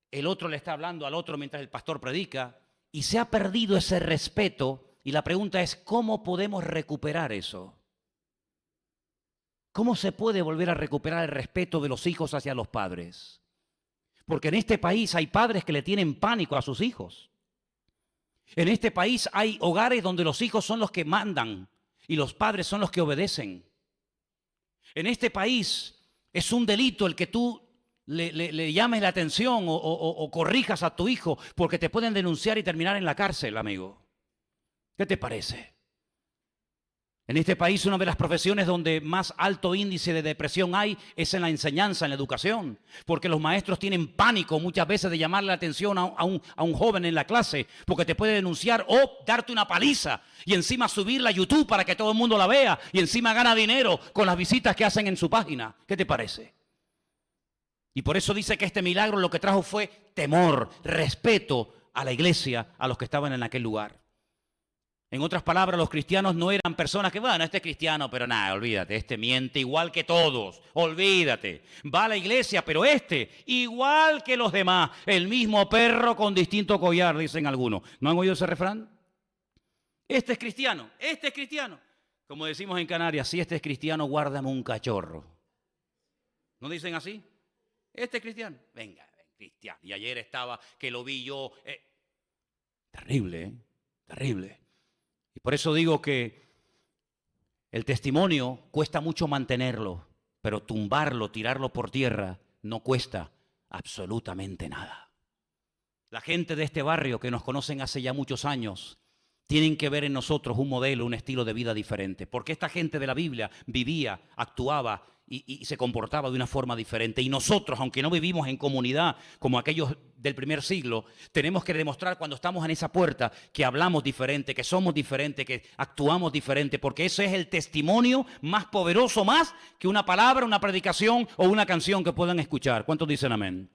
[SPEAKER 1] el otro le está hablando al otro mientras el pastor predica, y se ha perdido ese respeto, y la pregunta es, ¿cómo podemos recuperar eso? ¿Cómo se puede volver a recuperar el respeto de los hijos hacia los padres? Porque en este país hay padres que le tienen pánico a sus hijos. En este país hay hogares donde los hijos son los que mandan y los padres son los que obedecen. En este país es un delito el que tú le llames la atención o corrijas a tu hijo porque te pueden denunciar y terminar en la cárcel, amigo. ¿Qué te parece? En este país una de las profesiones donde más alto índice de depresión hay es en la enseñanza, en la educación, porque los maestros tienen pánico muchas veces de llamarle la atención a un joven en la clase, porque te puede denunciar o darte una paliza y encima subirla a YouTube para que todo el mundo la vea y encima gana dinero con las visitas que hacen en su página. ¿Qué te parece? Y por eso dice que este milagro lo que trajo fue temor, respeto a la iglesia, a los que estaban en aquel lugar. En otras palabras, los cristianos no eran personas que, bueno, este es cristiano, pero nada, olvídate, este miente igual que todos, olvídate. Va a la iglesia, pero este, igual que los demás, el mismo perro con distinto collar, dicen algunos. ¿No han oído ese refrán? Este es cristiano, este es cristiano. Como decimos en Canarias, si este es cristiano, guárdame un cachorro. ¿No dicen así? Este es cristiano. Venga, cristiano. Y ayer estaba, que lo vi yo. Terrible, ¿eh? Terrible. Y por eso digo que el testimonio cuesta mucho mantenerlo, pero tumbarlo, tirarlo por tierra, no cuesta absolutamente nada. La gente de este barrio que nos conocen hace ya muchos años tienen que ver en nosotros un modelo, un estilo de vida diferente, porque esta gente de la Biblia vivía, actuaba y se comportaba de una forma diferente. Y nosotros, aunque no vivimos en comunidad como aquellos del primer siglo, tenemos que demostrar cuando estamos en esa puerta que hablamos diferente, que somos diferentes, que actuamos diferente, porque ese es el testimonio más poderoso, más que una palabra, una predicación o una canción que puedan escuchar. ¿Cuántos dicen amén?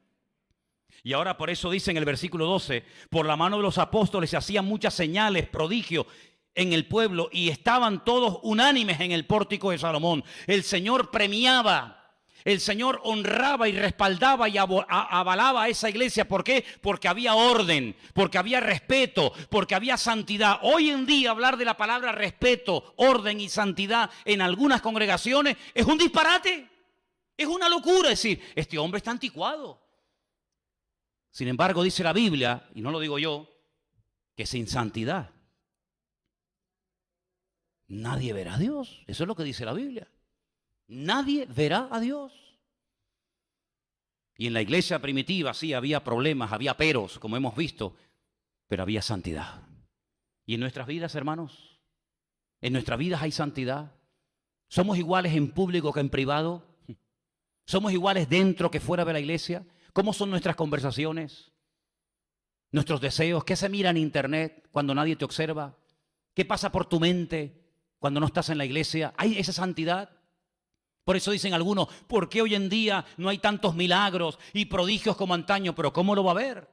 [SPEAKER 1] Y ahora por eso dice en el versículo 12, por la mano de los apóstoles se hacían muchas señales, prodigios en el pueblo y estaban todos unánimes en el pórtico de Salomón. El Señor premiaba, el Señor honraba y respaldaba y avalaba a esa iglesia. ¿Por qué? Porque había orden, porque había respeto, porque había santidad. Hoy en día hablar de la palabra respeto, orden y santidad en algunas congregaciones es un disparate, es una locura decir, este hombre está anticuado. Sin embargo, dice la Biblia, y no lo digo yo, que sin santidad nadie verá a Dios. Eso es lo que dice la Biblia. Nadie verá a Dios. Y en la iglesia primitiva sí había problemas, había peros, como hemos visto, pero había santidad. Y en nuestras vidas, hermanos, en nuestras vidas hay santidad. ¿Somos iguales en público que en privado? ¿Somos iguales dentro que fuera de la iglesia? ¿Cómo son nuestras conversaciones? ¿Nuestros deseos? ¿Qué se mira en internet cuando nadie te observa? ¿Qué pasa por tu mente cuando no estás en la iglesia? ¿Hay esa santidad? Por eso dicen algunos, ¿por qué hoy en día no hay tantos milagros y prodigios como antaño? Pero ¿cómo lo va a haber?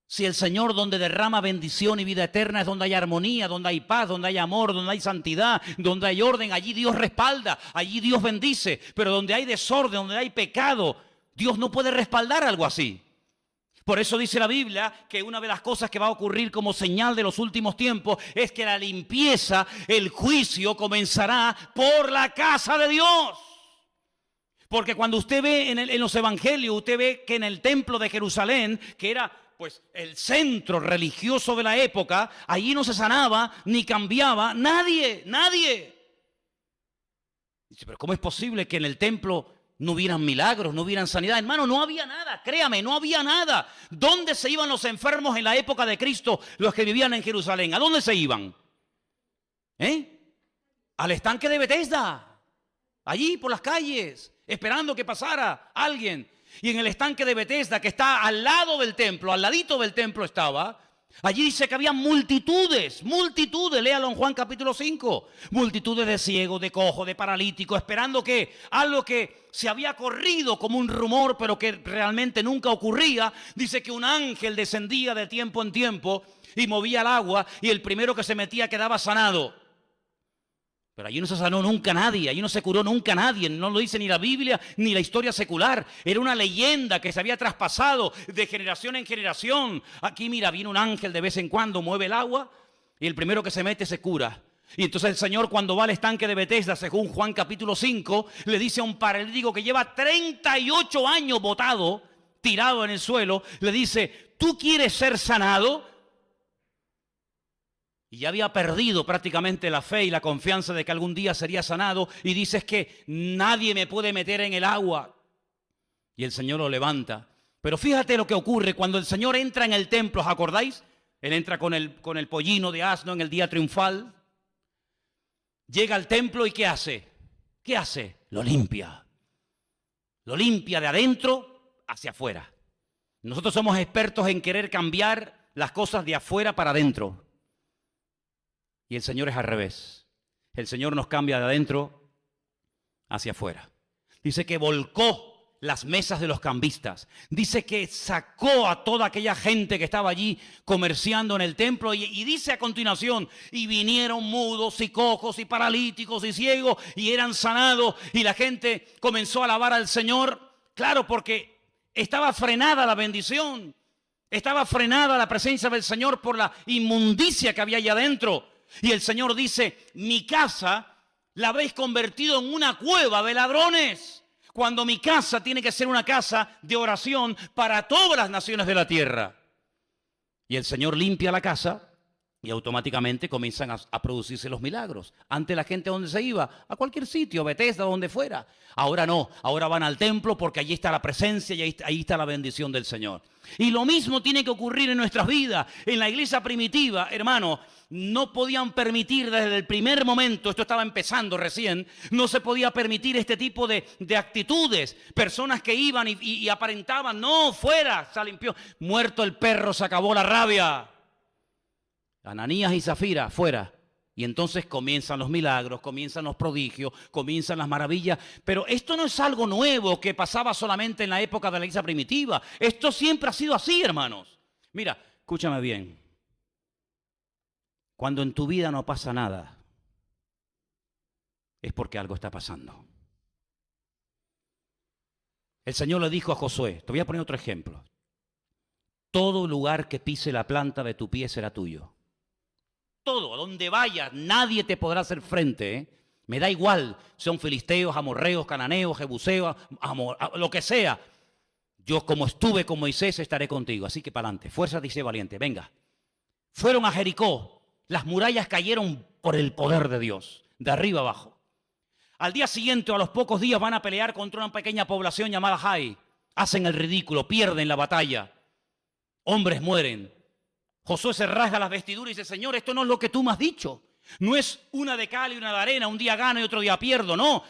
[SPEAKER 1] Si el Señor donde derrama bendición y vida eterna es donde hay armonía, donde hay paz, donde hay amor, donde hay santidad, donde hay orden, allí Dios respalda, allí Dios bendice. Pero donde hay desorden, donde hay pecado, Dios no puede respaldar algo así. Por eso dice la Biblia que una de las cosas que va a ocurrir como señal de los últimos tiempos es que la limpieza, el juicio comenzará por la casa de Dios. Porque cuando usted ve en los evangelios, usted ve que en el templo de Jerusalén, que era pues el centro religioso de la época, allí no se sanaba ni cambiaba nadie. Dice, pero ¿cómo es posible que en el templo no hubieran milagros, no hubieran sanidad? Hermano, no había nada, créame, no había nada. ¿Dónde se iban los enfermos en la época de Cristo, los que vivían en Jerusalén? ¿A dónde se iban? Al estanque de Betesda, allí por las calles, esperando que pasara alguien. Y en el estanque de Betesda, que está al lado del templo, al ladito del templo estaba, allí dice que había multitudes, léalo en Juan capítulo 5, multitudes de ciegos, de cojos, de paralíticos, esperando que algo que se había corrido como un rumor, pero que realmente nunca ocurría. Dice que un ángel descendía de tiempo en tiempo y movía el agua y el primero que se metía quedaba sanado. Pero allí no se sanó nunca nadie, allí no se curó nunca nadie, no lo dice ni la Biblia ni la historia secular. Era una leyenda que se había traspasado de generación en generación. Aquí mira, viene un ángel de vez en cuando, mueve el agua y el primero que se mete se cura. Y entonces el Señor, cuando va al estanque de Betesda, según Juan capítulo 5, le dice a un paralítico que lleva 38 años botado, tirado en el suelo, le dice, ¿tú quieres ser sanado? Y ya había perdido prácticamente la fe y la confianza de que algún día sería sanado. Y dice, es que nadie me puede meter en el agua. Y el Señor lo levanta. Pero fíjate lo que ocurre cuando el Señor entra en el templo, ¿os acordáis? Él entra con el pollino de asno en el día triunfal. Llega al templo y ¿qué hace? ¿Qué hace? Lo limpia. Lo limpia de adentro hacia afuera. Nosotros somos expertos en querer cambiar las cosas de afuera para adentro. Y el Señor es al revés. El Señor nos cambia de adentro hacia afuera. Dice que volcó las mesas de los cambistas. Dice que sacó a toda aquella gente que estaba allí comerciando en el templo y dice a continuación, y vinieron mudos y cojos y paralíticos y ciegos y eran sanados y la gente comenzó a alabar al Señor. Claro, porque estaba frenada la bendición, estaba frenada la presencia del Señor por la inmundicia que había allá adentro. Y el Señor dice, mi casa la habéis convertido en una cueva de ladrones, cuando mi casa tiene que ser una casa de oración para todas las naciones de la tierra. Y el Señor limpia la casa y automáticamente comienzan a producirse los milagros. Antes la gente, ¿a dónde se iba? A cualquier sitio, Bethesda, donde fuera. Ahora no, ahora van al templo porque allí está la presencia y ahí está la bendición del Señor. Y lo mismo tiene que ocurrir en nuestras vidas. En la iglesia primitiva, hermano, no podían permitir desde el primer momento, esto estaba empezando recién, no se podía permitir este tipo de actitudes. Personas que iban y aparentaban, no, fuera, se limpió. Muerto el perro, se acabó la rabia. Ananías y Zafira, fuera. Y entonces comienzan los milagros, comienzan los prodigios, comienzan las maravillas. Pero esto no es algo nuevo que pasaba solamente en la época de la iglesia primitiva. Esto siempre ha sido así, hermanos. Mira, escúchame bien. Cuando en tu vida no pasa nada, es porque algo está pasando. El Señor le dijo a Josué, te voy a poner otro ejemplo. Todo lugar que pise la planta de tu pie será tuyo. Todo, a donde vayas, nadie te podrá hacer frente, ¿eh? Me da igual, son filisteos, amorreos, cananeos, jebuseos, lo que sea. Yo, como estuve con Moisés, estaré contigo. Así que para adelante, fuerza, dice valiente, venga. Fueron a Jericó, las murallas cayeron por el poder de Dios, de arriba abajo. Al día siguiente o a los pocos días van a pelear contra una pequeña población llamada Jai. Hacen el ridículo, pierden la batalla. Hombres mueren. Josué se rasga las vestiduras y dice, Señor, esto no es lo que tú me has dicho. No es una de cal y una de arena, un día gano y otro día pierdo, no.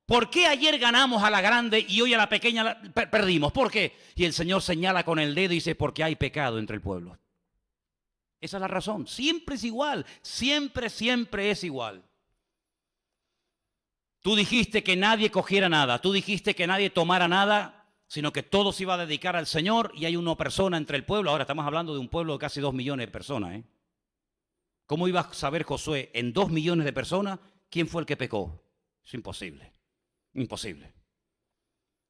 [SPEAKER 1] ¿Por qué ayer ganamos a la grande y hoy a la pequeña perdimos? ¿Por qué? Y el Señor señala con el dedo y dice, porque hay pecado entre el pueblo. Esa es la razón. Siempre es igual. Siempre es igual. Tú dijiste que nadie cogiera nada. Tú dijiste que nadie tomara nada, sino que todo se iba a dedicar al Señor y hay una persona entre el pueblo. Ahora estamos hablando de un pueblo de casi 2 millones de personas, ¿eh? ¿Cómo iba a saber Josué en 2 millones de personas quién fue el que pecó? Es imposible. Imposible.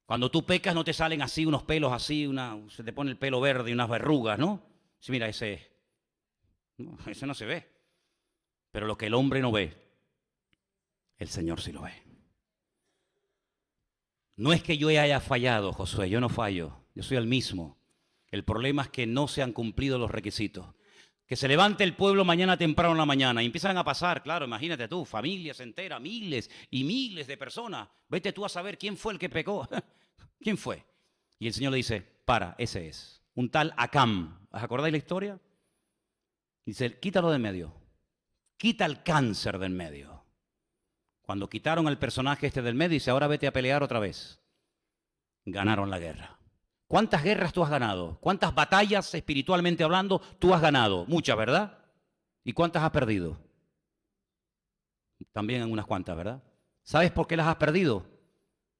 [SPEAKER 1] Cuando tú pecas no te salen así unos pelos así, se te pone el pelo verde y unas verrugas, ¿no? Sí, mira, ese no se ve. Pero lo que el hombre no ve, el Señor sí lo ve. No es que yo haya fallado, Josué, yo no fallo, yo soy el mismo. El problema es que no se han cumplido los requisitos. Que se levante el pueblo mañana temprano en la mañana y empiezan a pasar, claro, imagínate tú, familias enteras, miles y miles de personas. Vete tú a saber quién fue el que pecó. ¿Quién fue? Y el Señor le dice, ese es. Un tal Acam. ¿Os acordáis la historia? Dice, quítalo de en medio. Quita el cáncer de en medio. Cuando quitaron al personaje este del medio, dice, ahora vete a pelear otra vez. Ganaron la guerra. ¿Cuántas guerras tú has ganado? ¿Cuántas batallas, espiritualmente hablando, tú has ganado? Muchas, ¿verdad? ¿Y cuántas has perdido? También en unas cuantas, ¿verdad? ¿Sabes por qué las has perdido?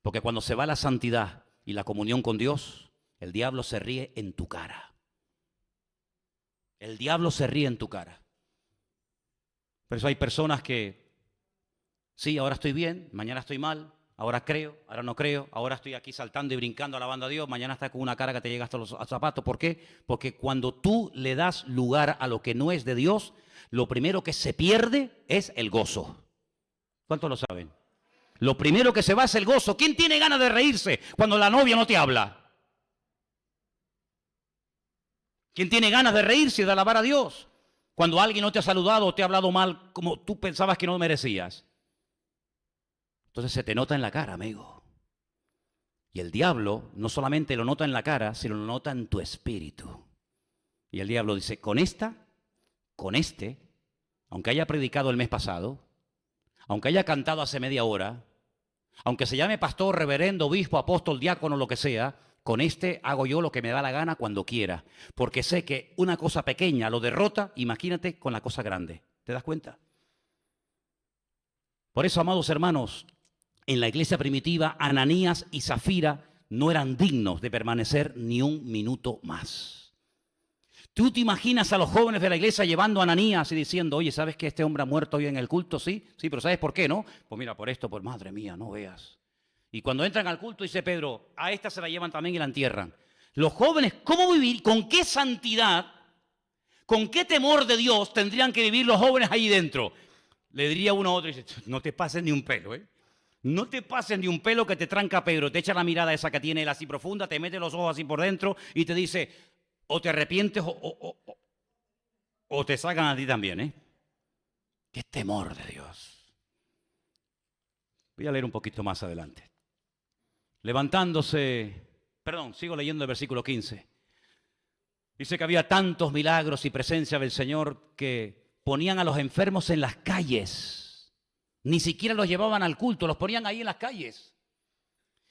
[SPEAKER 1] Porque cuando se va la santidad y la comunión con Dios, el diablo se ríe en tu cara. El diablo se ríe en tu cara. Por eso hay personas que, sí, ahora estoy bien, mañana estoy mal, ahora creo, ahora no creo, ahora estoy aquí saltando y brincando alabando a Dios, mañana estás con una cara que te llega hasta los zapatos. ¿Por qué? Porque cuando tú le das lugar a lo que no es de Dios, lo primero que se pierde es el gozo. ¿Cuántos lo saben? Lo primero que se va es el gozo. ¿Quién tiene ganas de reírse cuando la novia no te habla? ¿Quién tiene ganas de reírse y de alabar a Dios cuando alguien no te ha saludado o te ha hablado mal como tú pensabas que no merecías? Entonces se te nota en la cara, amigo. Y el diablo no solamente lo nota en la cara, sino lo nota en tu espíritu. Y el diablo dice, con este, aunque haya predicado el mes pasado, aunque haya cantado hace media hora, aunque se llame pastor, reverendo, obispo, apóstol, diácono, lo que sea, con este hago yo lo que me da la gana cuando quiera. Porque sé que una cosa pequeña lo derrota, imagínate con la cosa grande. ¿Te das cuenta? Por eso, amados hermanos, en la iglesia primitiva, Ananías y Zafira no eran dignos de permanecer ni un minuto más. ¿Tú te imaginas a los jóvenes de la iglesia llevando a Ananías y diciendo, oye, ¿sabes que este hombre ha muerto hoy en el culto? Sí, pero ¿sabes por qué, no? Pues mira, por esto, pues madre mía, no veas. Y cuando entran al culto, dice Pedro, a esta se la llevan también y la entierran. Los jóvenes, ¿cómo vivir? ¿Con qué santidad? ¿Con qué temor de Dios tendrían que vivir los jóvenes ahí dentro? Le diría uno a otro y dice, no te pases ni un pelo, ¿eh? No te pases ni un pelo que te tranca Pedro. Te echa la mirada esa que tiene él así profunda, te mete los ojos así por dentro y te dice, o te arrepientes o te sacan a ti también, ¿eh? Qué temor de Dios. Voy a leer un poquito más adelante. Sigo leyendo el versículo 15. Dice que había tantos milagros y presencia del Señor que ponían a los enfermos en las calles. Ni siquiera los llevaban al culto, los ponían ahí en las calles.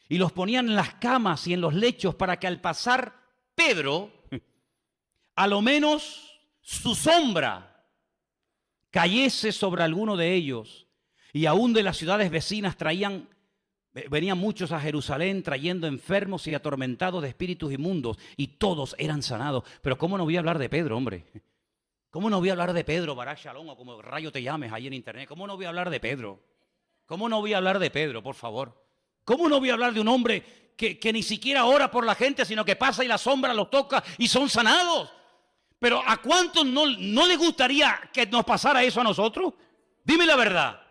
[SPEAKER 1] Y los ponían en las camas y en los lechos para que al pasar Pedro, a lo menos su sombra cayese sobre alguno de ellos. Y aún de las ciudades vecinas venían muchos a Jerusalén trayendo enfermos y atormentados de espíritus inmundos, y todos eran sanados. Pero ¿cómo no voy a hablar de Pedro, hombre? ¿Cómo no voy a habar de Pedro, Barak Shalom, o como rayo te llames ahí en internet? ¿Cómo no voy a hablar de Pedro? ¿Cómo no voy a hablar de Pedro, por favor? ¿Cómo no voy a hablar de un hombre que ni siquiera ora por la gente, sino que pasa y la sombra los toca y son sanados? Pero ¿a cuántos no le gustaría que nos pasara eso a nosotros? Dime la verdad.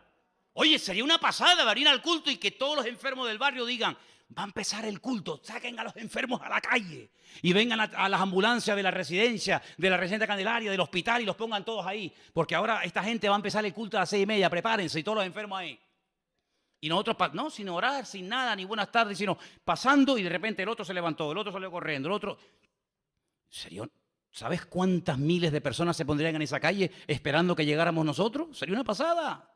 [SPEAKER 1] Oye, sería una pasada venir al culto y que todos los enfermos del barrio digan, va a empezar el culto, saquen a los enfermos a la calle y vengan a las ambulancias de la residencia Candelaria, del hospital, y los pongan todos ahí, porque ahora esta gente va a empezar el culto a las 6:30, prepárense, y todos los enfermos ahí. Y nosotros, no, sin orar, sin nada, ni buenas tardes, sino pasando, y de repente el otro se levantó, el otro salió corriendo, el otro... ¿Serio? ¿Sabes cuántas miles de personas se pondrían en esa calle esperando que llegáramos nosotros? Sería una pasada.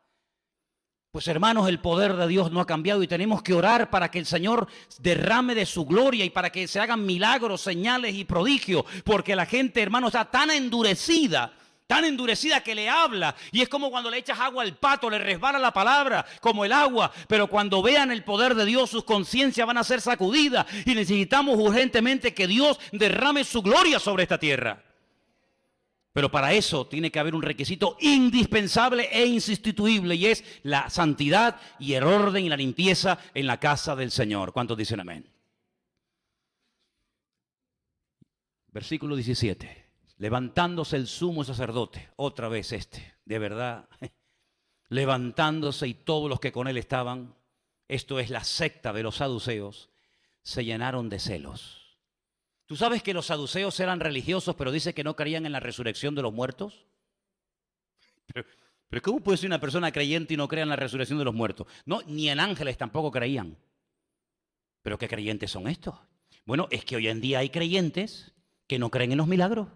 [SPEAKER 1] Pues hermanos, el poder de Dios no ha cambiado y tenemos que orar para que el Señor derrame de su gloria y para que se hagan milagros, señales y prodigios, porque la gente, hermanos, está tan endurecida que le habla, y es como cuando le echas agua al pato, le resbala la palabra como el agua, pero cuando vean el poder de Dios, sus conciencias van a ser sacudidas, y necesitamos urgentemente que Dios derrame su gloria sobre esta tierra. Pero para eso tiene que haber un requisito indispensable e insustituible, y es la santidad y el orden y la limpieza en la casa del Señor. ¿Cuántos dicen amén? Versículo 17. Levantándose el sumo sacerdote, otra vez de verdad, levantándose, y todos los que con él estaban, esto es la secta de los saduceos, se llenaron de celos. ¿Tú sabes que los saduceos eran religiosos, pero dice que no creían en la resurrección de los muertos? Pero ¿cómo puede ser una persona creyente y no crea en la resurrección de los muertos? No, ni en ángeles tampoco creían. ¿Pero qué creyentes son estos? Bueno, es que hoy en día hay creyentes que no creen en los milagros.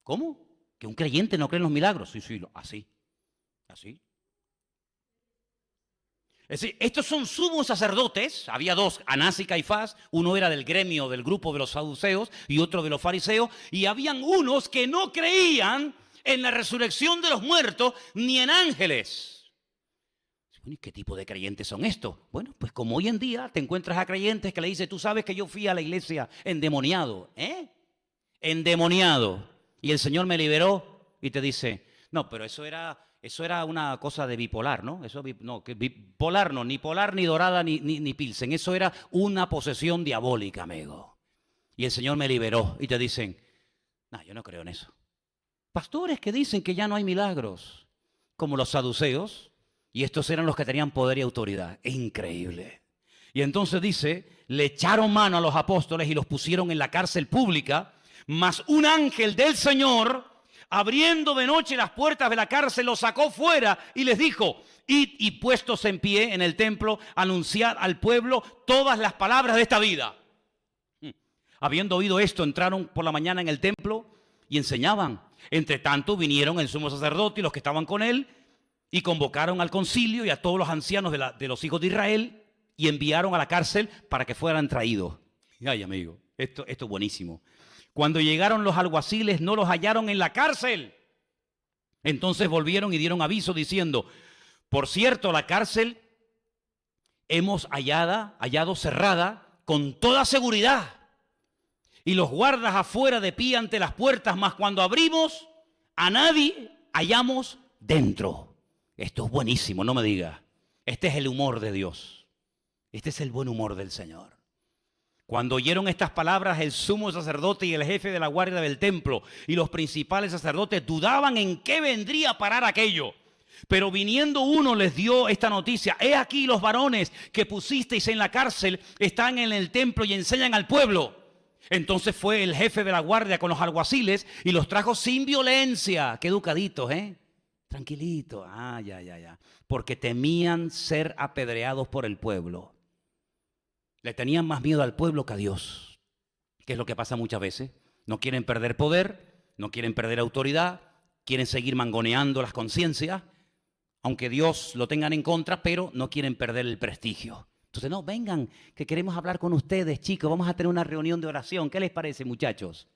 [SPEAKER 1] ¿Cómo? ¿Que un creyente no cree en los milagros? Sí, así. Es decir, estos son sumos sacerdotes, había dos, Anás y Caifás, uno era del gremio, del grupo de los saduceos y otro de los fariseos, y habían unos que no creían en la resurrección de los muertos ni en ángeles. ¿Y qué tipo de creyentes son estos? Bueno, pues como hoy en día te encuentras a creyentes que le dicen, tú sabes que yo fui a la iglesia endemoniado, endemoniado, y el Señor me liberó, y te dice, no, pero eso era una cosa de bipolar, ¿no? Bipolar no, ni polar, ni dorada, ni pilsen. Eso era una posesión diabólica, amigo. Y el Señor me liberó. Y te dicen, no, yo no creo en eso. Pastores que dicen que ya no hay milagros, como los saduceos, y estos eran los que tenían poder y autoridad. Es increíble. Y entonces dice, le echaron mano a los apóstoles y los pusieron en la cárcel pública, mas un ángel del Señor, abriendo de noche las puertas de la cárcel, los sacó fuera y les dijo, id y puestos en pie en el templo, anunciad al pueblo todas las palabras de esta vida. Habiendo oído esto, entraron por la mañana en el templo y enseñaban. Entre tanto vinieron el sumo sacerdote y los que estaban con él, y convocaron al concilio y a todos los ancianos de los hijos de Israel, y enviaron a la cárcel para que fueran traídos. Ay, amigo, esto es buenísimo. Cuando llegaron los alguaciles, no los hallaron en la cárcel. Entonces volvieron y dieron aviso diciendo, por cierto, la cárcel hemos hallado cerrada con toda seguridad. Y los guardas afuera de pie ante las puertas, mas cuando abrimos, a nadie hallamos dentro. Esto es buenísimo, no me diga. Este es el humor de Dios. Este es el buen humor del Señor. Cuando oyeron estas palabras, el sumo sacerdote y el jefe de la guardia del templo y los principales sacerdotes dudaban en qué vendría a parar aquello. Pero viniendo uno les dio esta noticia: he aquí los varones que pusisteis en la cárcel están en el templo y enseñan al pueblo. Entonces fue el jefe de la guardia con los alguaciles y los trajo sin violencia. Qué educaditos, tranquilito. Ya. Porque temían ser apedreados por el pueblo. Le tenían más miedo al pueblo que a Dios. ¿Qué es lo que pasa muchas veces? No quieren perder poder, no quieren perder autoridad, quieren seguir mangoneando las conciencias, aunque Dios lo tengan en contra, pero no quieren perder el prestigio. Entonces, no, vengan, que queremos hablar con ustedes, chicos, vamos a tener una reunión de oración. ¿Qué les parece, muchachos?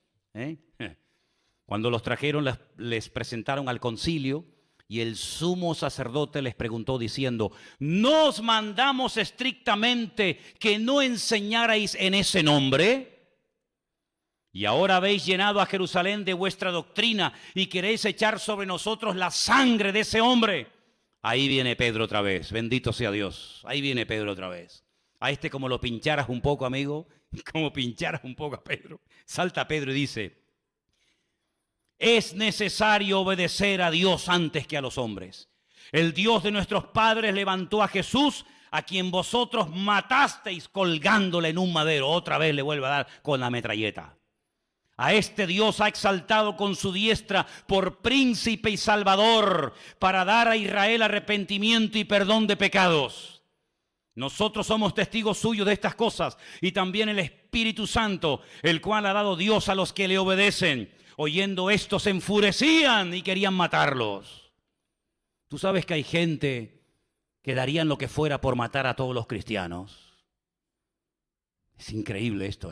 [SPEAKER 1] Cuando los trajeron, les presentaron al concilio y el sumo sacerdote les preguntó diciendo: ¿no os mandamos estrictamente que no enseñarais en ese nombre? Y ahora habéis llenado a Jerusalén de vuestra doctrina y queréis echar sobre nosotros la sangre de ese hombre. Ahí viene Pedro otra vez, bendito sea Dios. Ahí viene Pedro otra vez. A este como lo pincharas un poco, amigo, como pincharas un poco a Pedro. Salta Pedro y dice: es necesario obedecer a Dios antes que a los hombres. El Dios de nuestros padres levantó a Jesús, a quien vosotros matasteis colgándole en un madero. Otra vez le vuelve a dar con la metralleta. A este Dios ha exaltado con su diestra por príncipe y salvador, para dar a Israel arrepentimiento y perdón de pecados. Nosotros somos testigos suyos de estas cosas, y también el Espíritu Santo, el cual ha dado Dios a los que le obedecen. Oyendo esto se enfurecían y querían matarlos. Tú sabes que hay gente que darían lo que fuera por matar a todos los cristianos. Es increíble esto,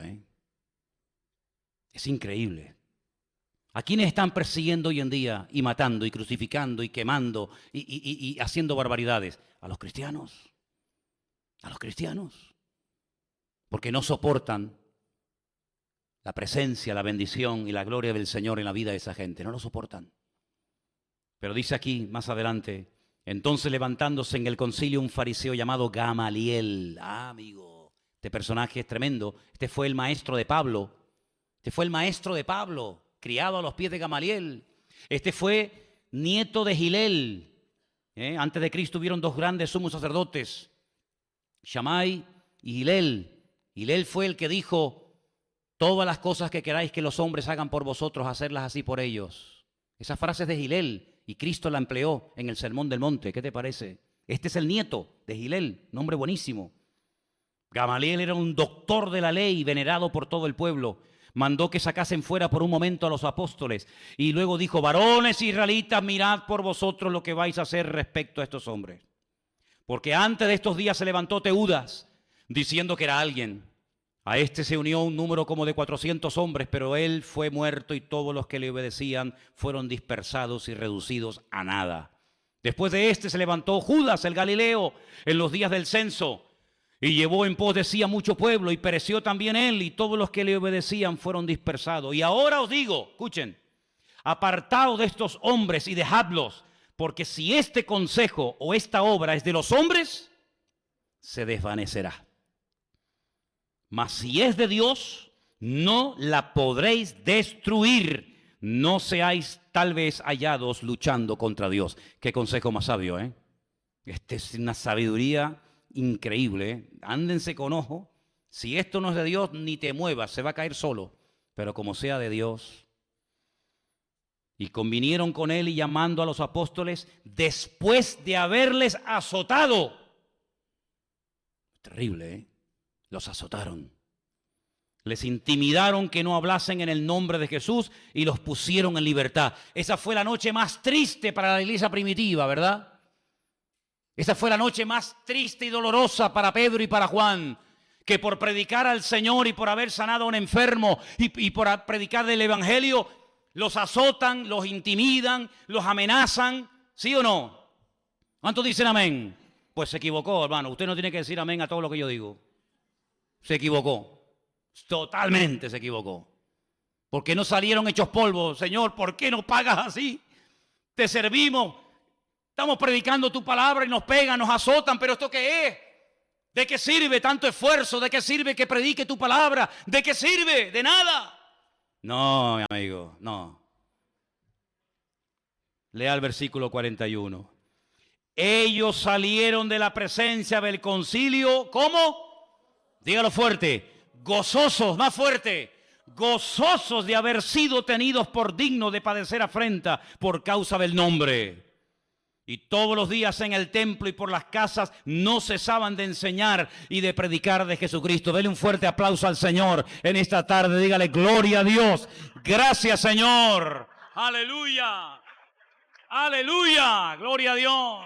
[SPEAKER 1] Es increíble. ¿A quiénes están persiguiendo hoy en día y matando y crucificando y quemando y haciendo barbaridades? A los cristianos. A los cristianos. Porque no soportan la presencia, la bendición y la gloria del Señor en la vida de esa gente. No lo soportan. Pero dice aquí, más adelante: entonces levantándose en el concilio un fariseo llamado Gamaliel. Amigo, este personaje es tremendo. Este fue el maestro de Pablo. Este fue el maestro de Pablo, criado a los pies de Gamaliel. Este fue nieto de Gilel. Antes de Cristo hubieron dos grandes sumos sacerdotes, Shammai y Gilel. Gilel fue el que dijo: todas las cosas que queráis que los hombres hagan por vosotros, hacerlas así por ellos. Esa frase es de Gilel y Cristo la empleó en el Sermón del Monte. ¿Qué te parece? Este es el nieto de Gilel, nombre buenísimo. Gamaliel era un doctor de la ley, venerado por todo el pueblo. Mandó que sacasen fuera por un momento a los apóstoles y luego dijo: varones israelitas, mirad por vosotros lo que vais a hacer respecto a estos hombres. Porque antes de estos días se levantó Teudas diciendo que era alguien. A este se unió un número como de 400 hombres, pero él fue muerto y todos los que le obedecían fueron dispersados y reducidos a nada. Después de este se levantó Judas el Galileo en los días del censo y llevó en pos de sí a mucho pueblo, y pereció también él, y todos los que le obedecían fueron dispersados. Y ahora os digo, escuchen, apartaos de estos hombres y dejadlos, porque si este consejo o esta obra es de los hombres, se desvanecerá. Mas si es de Dios, no la podréis destruir. No seáis tal vez hallados luchando contra Dios. Qué consejo más sabio, Esta es una sabiduría increíble. Ándense con ojo. Si esto no es de Dios, ni te muevas, se va a caer solo. Pero como sea de Dios. Y convinieron con él y llamando a los apóstoles después de haberles azotado. Terrible, Los azotaron. Les intimidaron que no hablasen en el nombre de Jesús y los pusieron en libertad. Esa fue la noche más triste para la iglesia primitiva, ¿verdad? Esa fue la noche más triste y dolorosa para Pedro y para Juan, que por predicar al Señor y por haber sanado a un enfermo y por predicar del Evangelio, los azotan, los intimidan, los amenazan, ¿sí o no? ¿Cuántos dicen amén? Pues se equivocó, hermano. Usted no tiene que decir amén a todo lo que yo digo. se equivocó. Totalmente se equivocó. Porque no salieron hechos polvo. Señor, ¿por qué nos pagas así? Te servimos. Estamos predicando tu palabra y nos pegan, nos azotan. ¿Pero esto qué es? ¿De qué sirve tanto esfuerzo? ¿De qué sirve que predique tu palabra? ¿De qué sirve? De nada. No, mi amigo, no. Lea el versículo 41. Ellos salieron de la presencia del concilio, ¿cómo? Dígalo fuerte, gozosos, más fuerte, gozosos de haber sido tenidos por dignos de padecer afrenta por causa del nombre. Y todos los días en el templo y por las casas no cesaban de enseñar y de predicar de Jesucristo. Dele un fuerte aplauso al Señor en esta tarde. Dígale, gloria a Dios. Gracias, Señor. Aleluya. Aleluya. Gloria a Dios.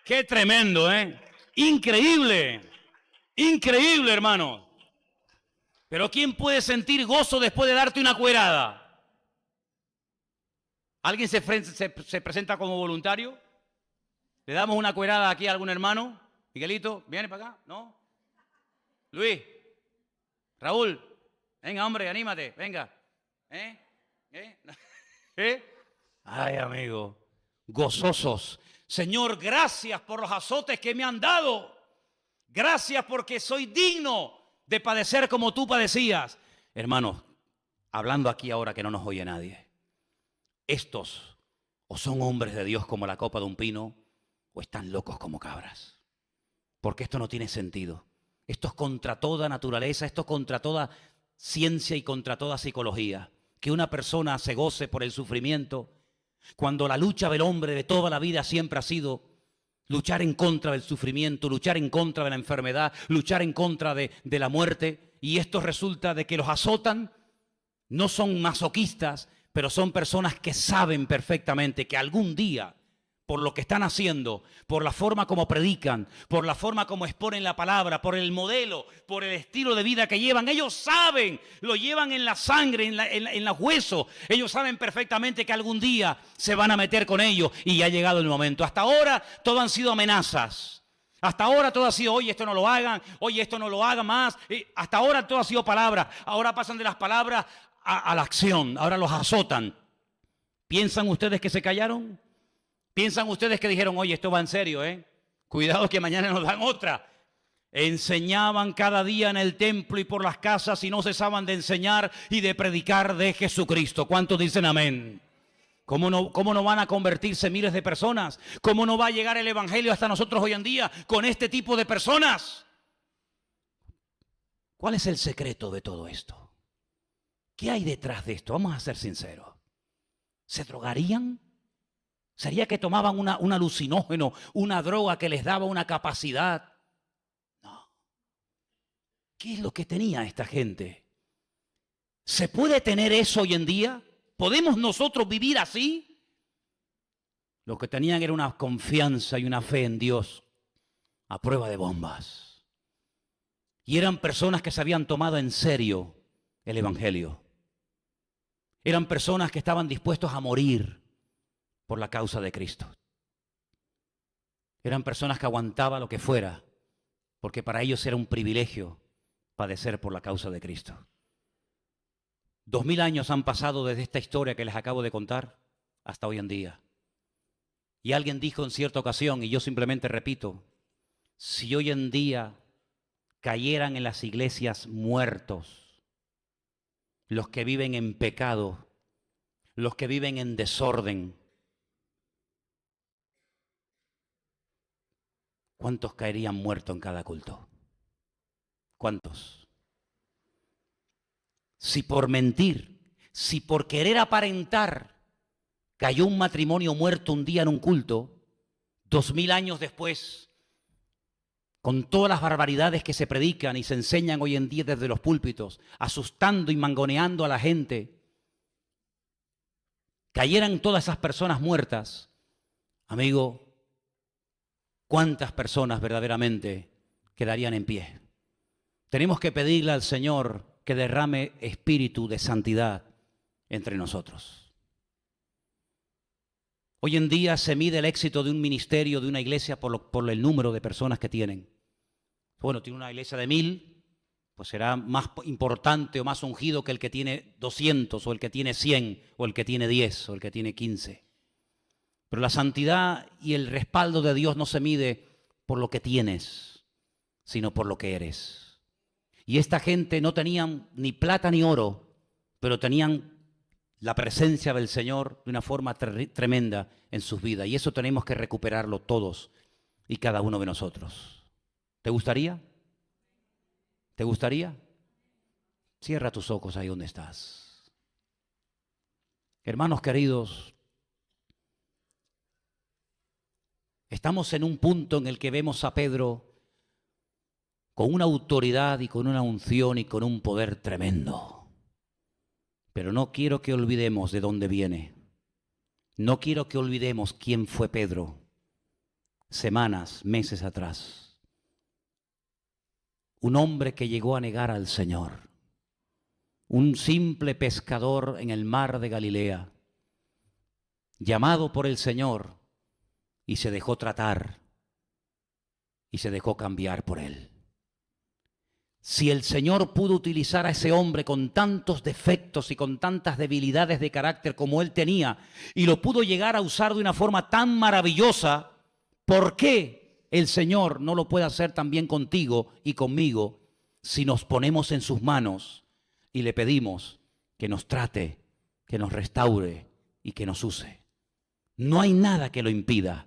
[SPEAKER 1] Qué tremendo, ¿eh? Increíble. Increíble, hermano. Pero ¿quién puede sentir gozo después de darte una cuerada? ¿Alguien se presenta como voluntario? ¿Le damos una cuerada aquí a algún hermano? Miguelito, ¿viene para acá? ¿No? Luis, Raúl, venga hombre, anímate, venga. Ay, amigo, gozosos. Señor, gracias por los azotes que me han dado. Gracias porque soy digno de padecer como tú padecías. Hermanos, hablando aquí ahora que no nos oye nadie. Estos o son hombres de Dios como la copa de un pino o están locos como cabras. Porque esto no tiene sentido. Esto es contra toda naturaleza, esto es contra toda ciencia y contra toda psicología. Que una persona se goce por el sufrimiento cuando la lucha del hombre de toda la vida siempre ha sido luchar en contra del sufrimiento, luchar en contra de la enfermedad, luchar en contra de la muerte. Y esto resulta de que los azotan, no son masoquistas, pero son personas que saben perfectamente que algún día, por lo que están haciendo, por la forma como predican, por la forma como exponen la palabra, por el modelo, por el estilo de vida que llevan, ellos saben, lo llevan en la sangre, en los huesos. Ellos saben perfectamente que algún día se van a meter con ellos y ya ha llegado el momento. Hasta ahora todo han sido amenazas. Hasta ahora todo ha sido, oye, esto no lo hagan, oye, esto no lo hagan más. Hasta ahora todo ha sido palabras. Ahora pasan de las palabras a la acción, ahora los azotan. ¿Piensan ustedes que se callaron? ¿Piensan ustedes que dijeron, oye, esto va en serio, cuidado que mañana nos dan otra? Enseñaban cada día en el templo y por las casas y no cesaban de enseñar y de predicar de Jesucristo. ¿Cuántos dicen amén? ¿Cómo no van a convertirse miles de personas? ¿Cómo no va a llegar el evangelio hasta nosotros hoy en día con este tipo de personas? ¿Cuál es el secreto de todo esto? ¿Qué hay detrás de esto? Vamos a ser sinceros. ¿Se drogarían? ¿Sería que tomaban un alucinógeno, una droga que les daba una capacidad? No. ¿Qué es lo que tenía esta gente? ¿Se puede tener eso hoy en día? ¿Podemos nosotros vivir así? Lo que tenían era una confianza y una fe en Dios a prueba de bombas. Y eran personas que se habían tomado en serio el evangelio. Eran personas que estaban dispuestos a morir por la causa de Cristo. Eran personas que aguantaban lo que fuera, porque para ellos era un privilegio padecer por la causa de Cristo. 2000 años han pasado desde esta historia que les acabo de contar hasta hoy en día. Y alguien dijo en cierta ocasión, y yo simplemente repito, si hoy en día cayeran en las iglesias muertos, los que viven en pecado, los que viven en desorden, ¿cuántos caerían muertos en cada culto? ¿Cuántos? Si por mentir, si por querer aparentar, cayó un matrimonio muerto un día en un culto, 2000 años después, con todas las barbaridades que se predican y se enseñan hoy en día desde los púlpitos, asustando y mangoneando a la gente, cayeran todas esas personas muertas, amigo, ¿cuántas personas verdaderamente quedarían en pie? Tenemos que pedirle al Señor que derrame espíritu de santidad entre nosotros. Hoy en día se mide el éxito de un ministerio, de una iglesia, por el número de personas que tienen. Bueno, tiene una iglesia de 1000, pues será más importante o más ungido que el que tiene 200 o el que tiene 100 o el que tiene 10 o el que tiene 15. Pero la santidad y el respaldo de Dios no se mide por lo que tienes, sino por lo que eres. Y esta gente no tenían ni plata ni oro, pero tenían la presencia del Señor de una forma tremenda en sus vidas. Y eso tenemos que recuperarlo todos y cada uno de nosotros. ¿Te gustaría? ¿Te gustaría? Cierra tus ojos ahí donde estás. Hermanos queridos, estamos en un punto en el que vemos a Pedro con una autoridad y con una unción y con un poder tremendo. Pero no quiero que olvidemos de dónde viene. No quiero que olvidemos quién fue Pedro semanas, meses atrás. Un hombre que llegó a negar al Señor. Un simple pescador en el mar de Galilea, llamado por el Señor, y se dejó tratar y se dejó cambiar por Él. Si el Señor pudo utilizar a ese hombre con tantos defectos y con tantas debilidades de carácter como él tenía, y lo pudo llegar a usar de una forma tan maravillosa, ¿por qué el Señor no lo puede hacer también contigo y conmigo si nos ponemos en sus manos y le pedimos que nos trate, que nos restaure y que nos use? No hay nada que lo impida.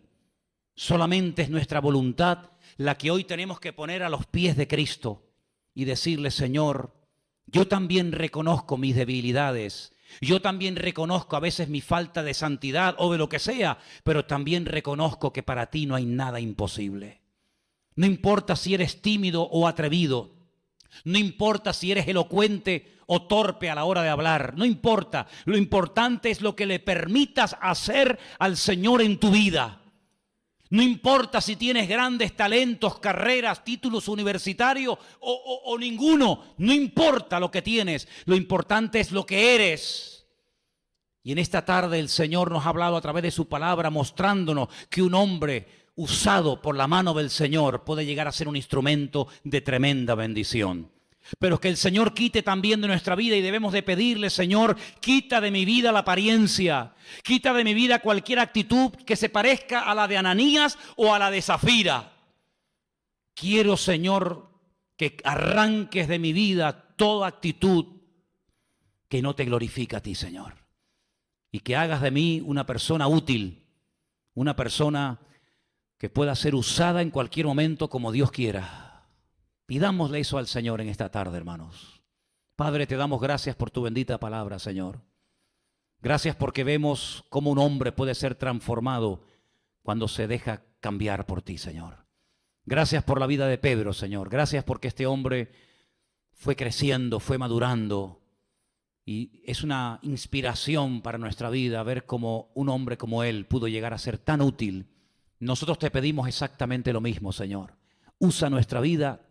[SPEAKER 1] Solamente es nuestra voluntad la que hoy tenemos que poner a los pies de Cristo y decirle: Señor, yo también reconozco mis debilidades, yo también reconozco a veces mi falta de santidad o de lo que sea, pero también reconozco que para ti no hay nada imposible. No importa si eres tímido o atrevido, no importa si eres elocuente o torpe a la hora de hablar, no importa. Lo importante es lo que le permitas hacer al Señor en tu vida. No importa si tienes grandes talentos, carreras, títulos universitarios o ninguno. No importa lo que tienes. Lo importante es lo que eres. Y en esta tarde el Señor nos ha hablado a través de su palabra, mostrándonos que un hombre usado por la mano del Señor puede llegar a ser un instrumento de tremenda bendición. Pero que el Señor quite también de nuestra vida, y debemos de pedirle: Señor, quita de mi vida la apariencia, quita de mi vida cualquier actitud que se parezca a la de Ananías o a la de Zafira. Quiero, Señor, que arranques de mi vida toda actitud que no te glorifica a ti, Señor, y que hagas de mí una persona útil, una persona que pueda ser usada en cualquier momento como Dios quiera. Pidámosle eso al Señor en esta tarde, hermanos. Padre, te damos gracias por tu bendita palabra, Señor. Gracias porque vemos cómo un hombre puede ser transformado cuando se deja cambiar por ti, Señor. Gracias por la vida de Pedro, Señor. Gracias porque este hombre fue creciendo, fue madurando. Y es una inspiración para nuestra vida ver cómo un hombre como él pudo llegar a ser tan útil. Nosotros te pedimos exactamente lo mismo, Señor. Usa nuestra vida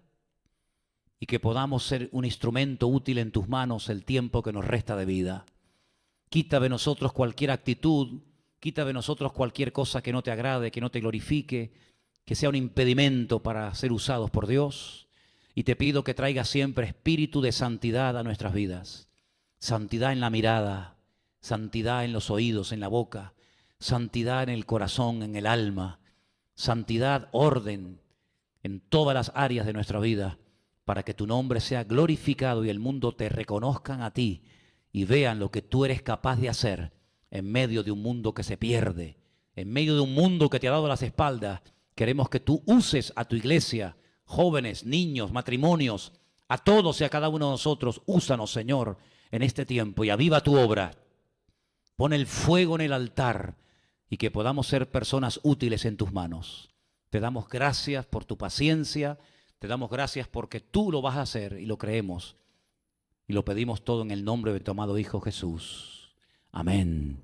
[SPEAKER 1] y que podamos ser un instrumento útil en tus manos el tiempo que nos resta de vida. Quita de nosotros cualquier actitud, quita de nosotros cualquier cosa que no te agrade, que no te glorifique, que sea un impedimento para ser usados por Dios. Y te pido que traigas siempre espíritu de santidad a nuestras vidas. Santidad en la mirada, santidad en los oídos, en la boca, santidad en el corazón, en el alma, santidad, orden en todas las áreas de nuestra vida, para que tu nombre sea glorificado y el mundo te reconozcan a ti y vean lo que tú eres capaz de hacer en medio de un mundo que se pierde, en medio de un mundo que te ha dado las espaldas. Queremos que tú uses a tu iglesia, jóvenes, niños, matrimonios, a todos y a cada uno de nosotros. Úsanos, Señor, en este tiempo y aviva tu obra. Pon el fuego en el altar y que podamos ser personas útiles en tus manos. Te damos gracias por tu paciencia. Te damos gracias porque tú lo vas a hacer y lo creemos. Y lo pedimos todo en el nombre de tu amado Hijo Jesús. Amén.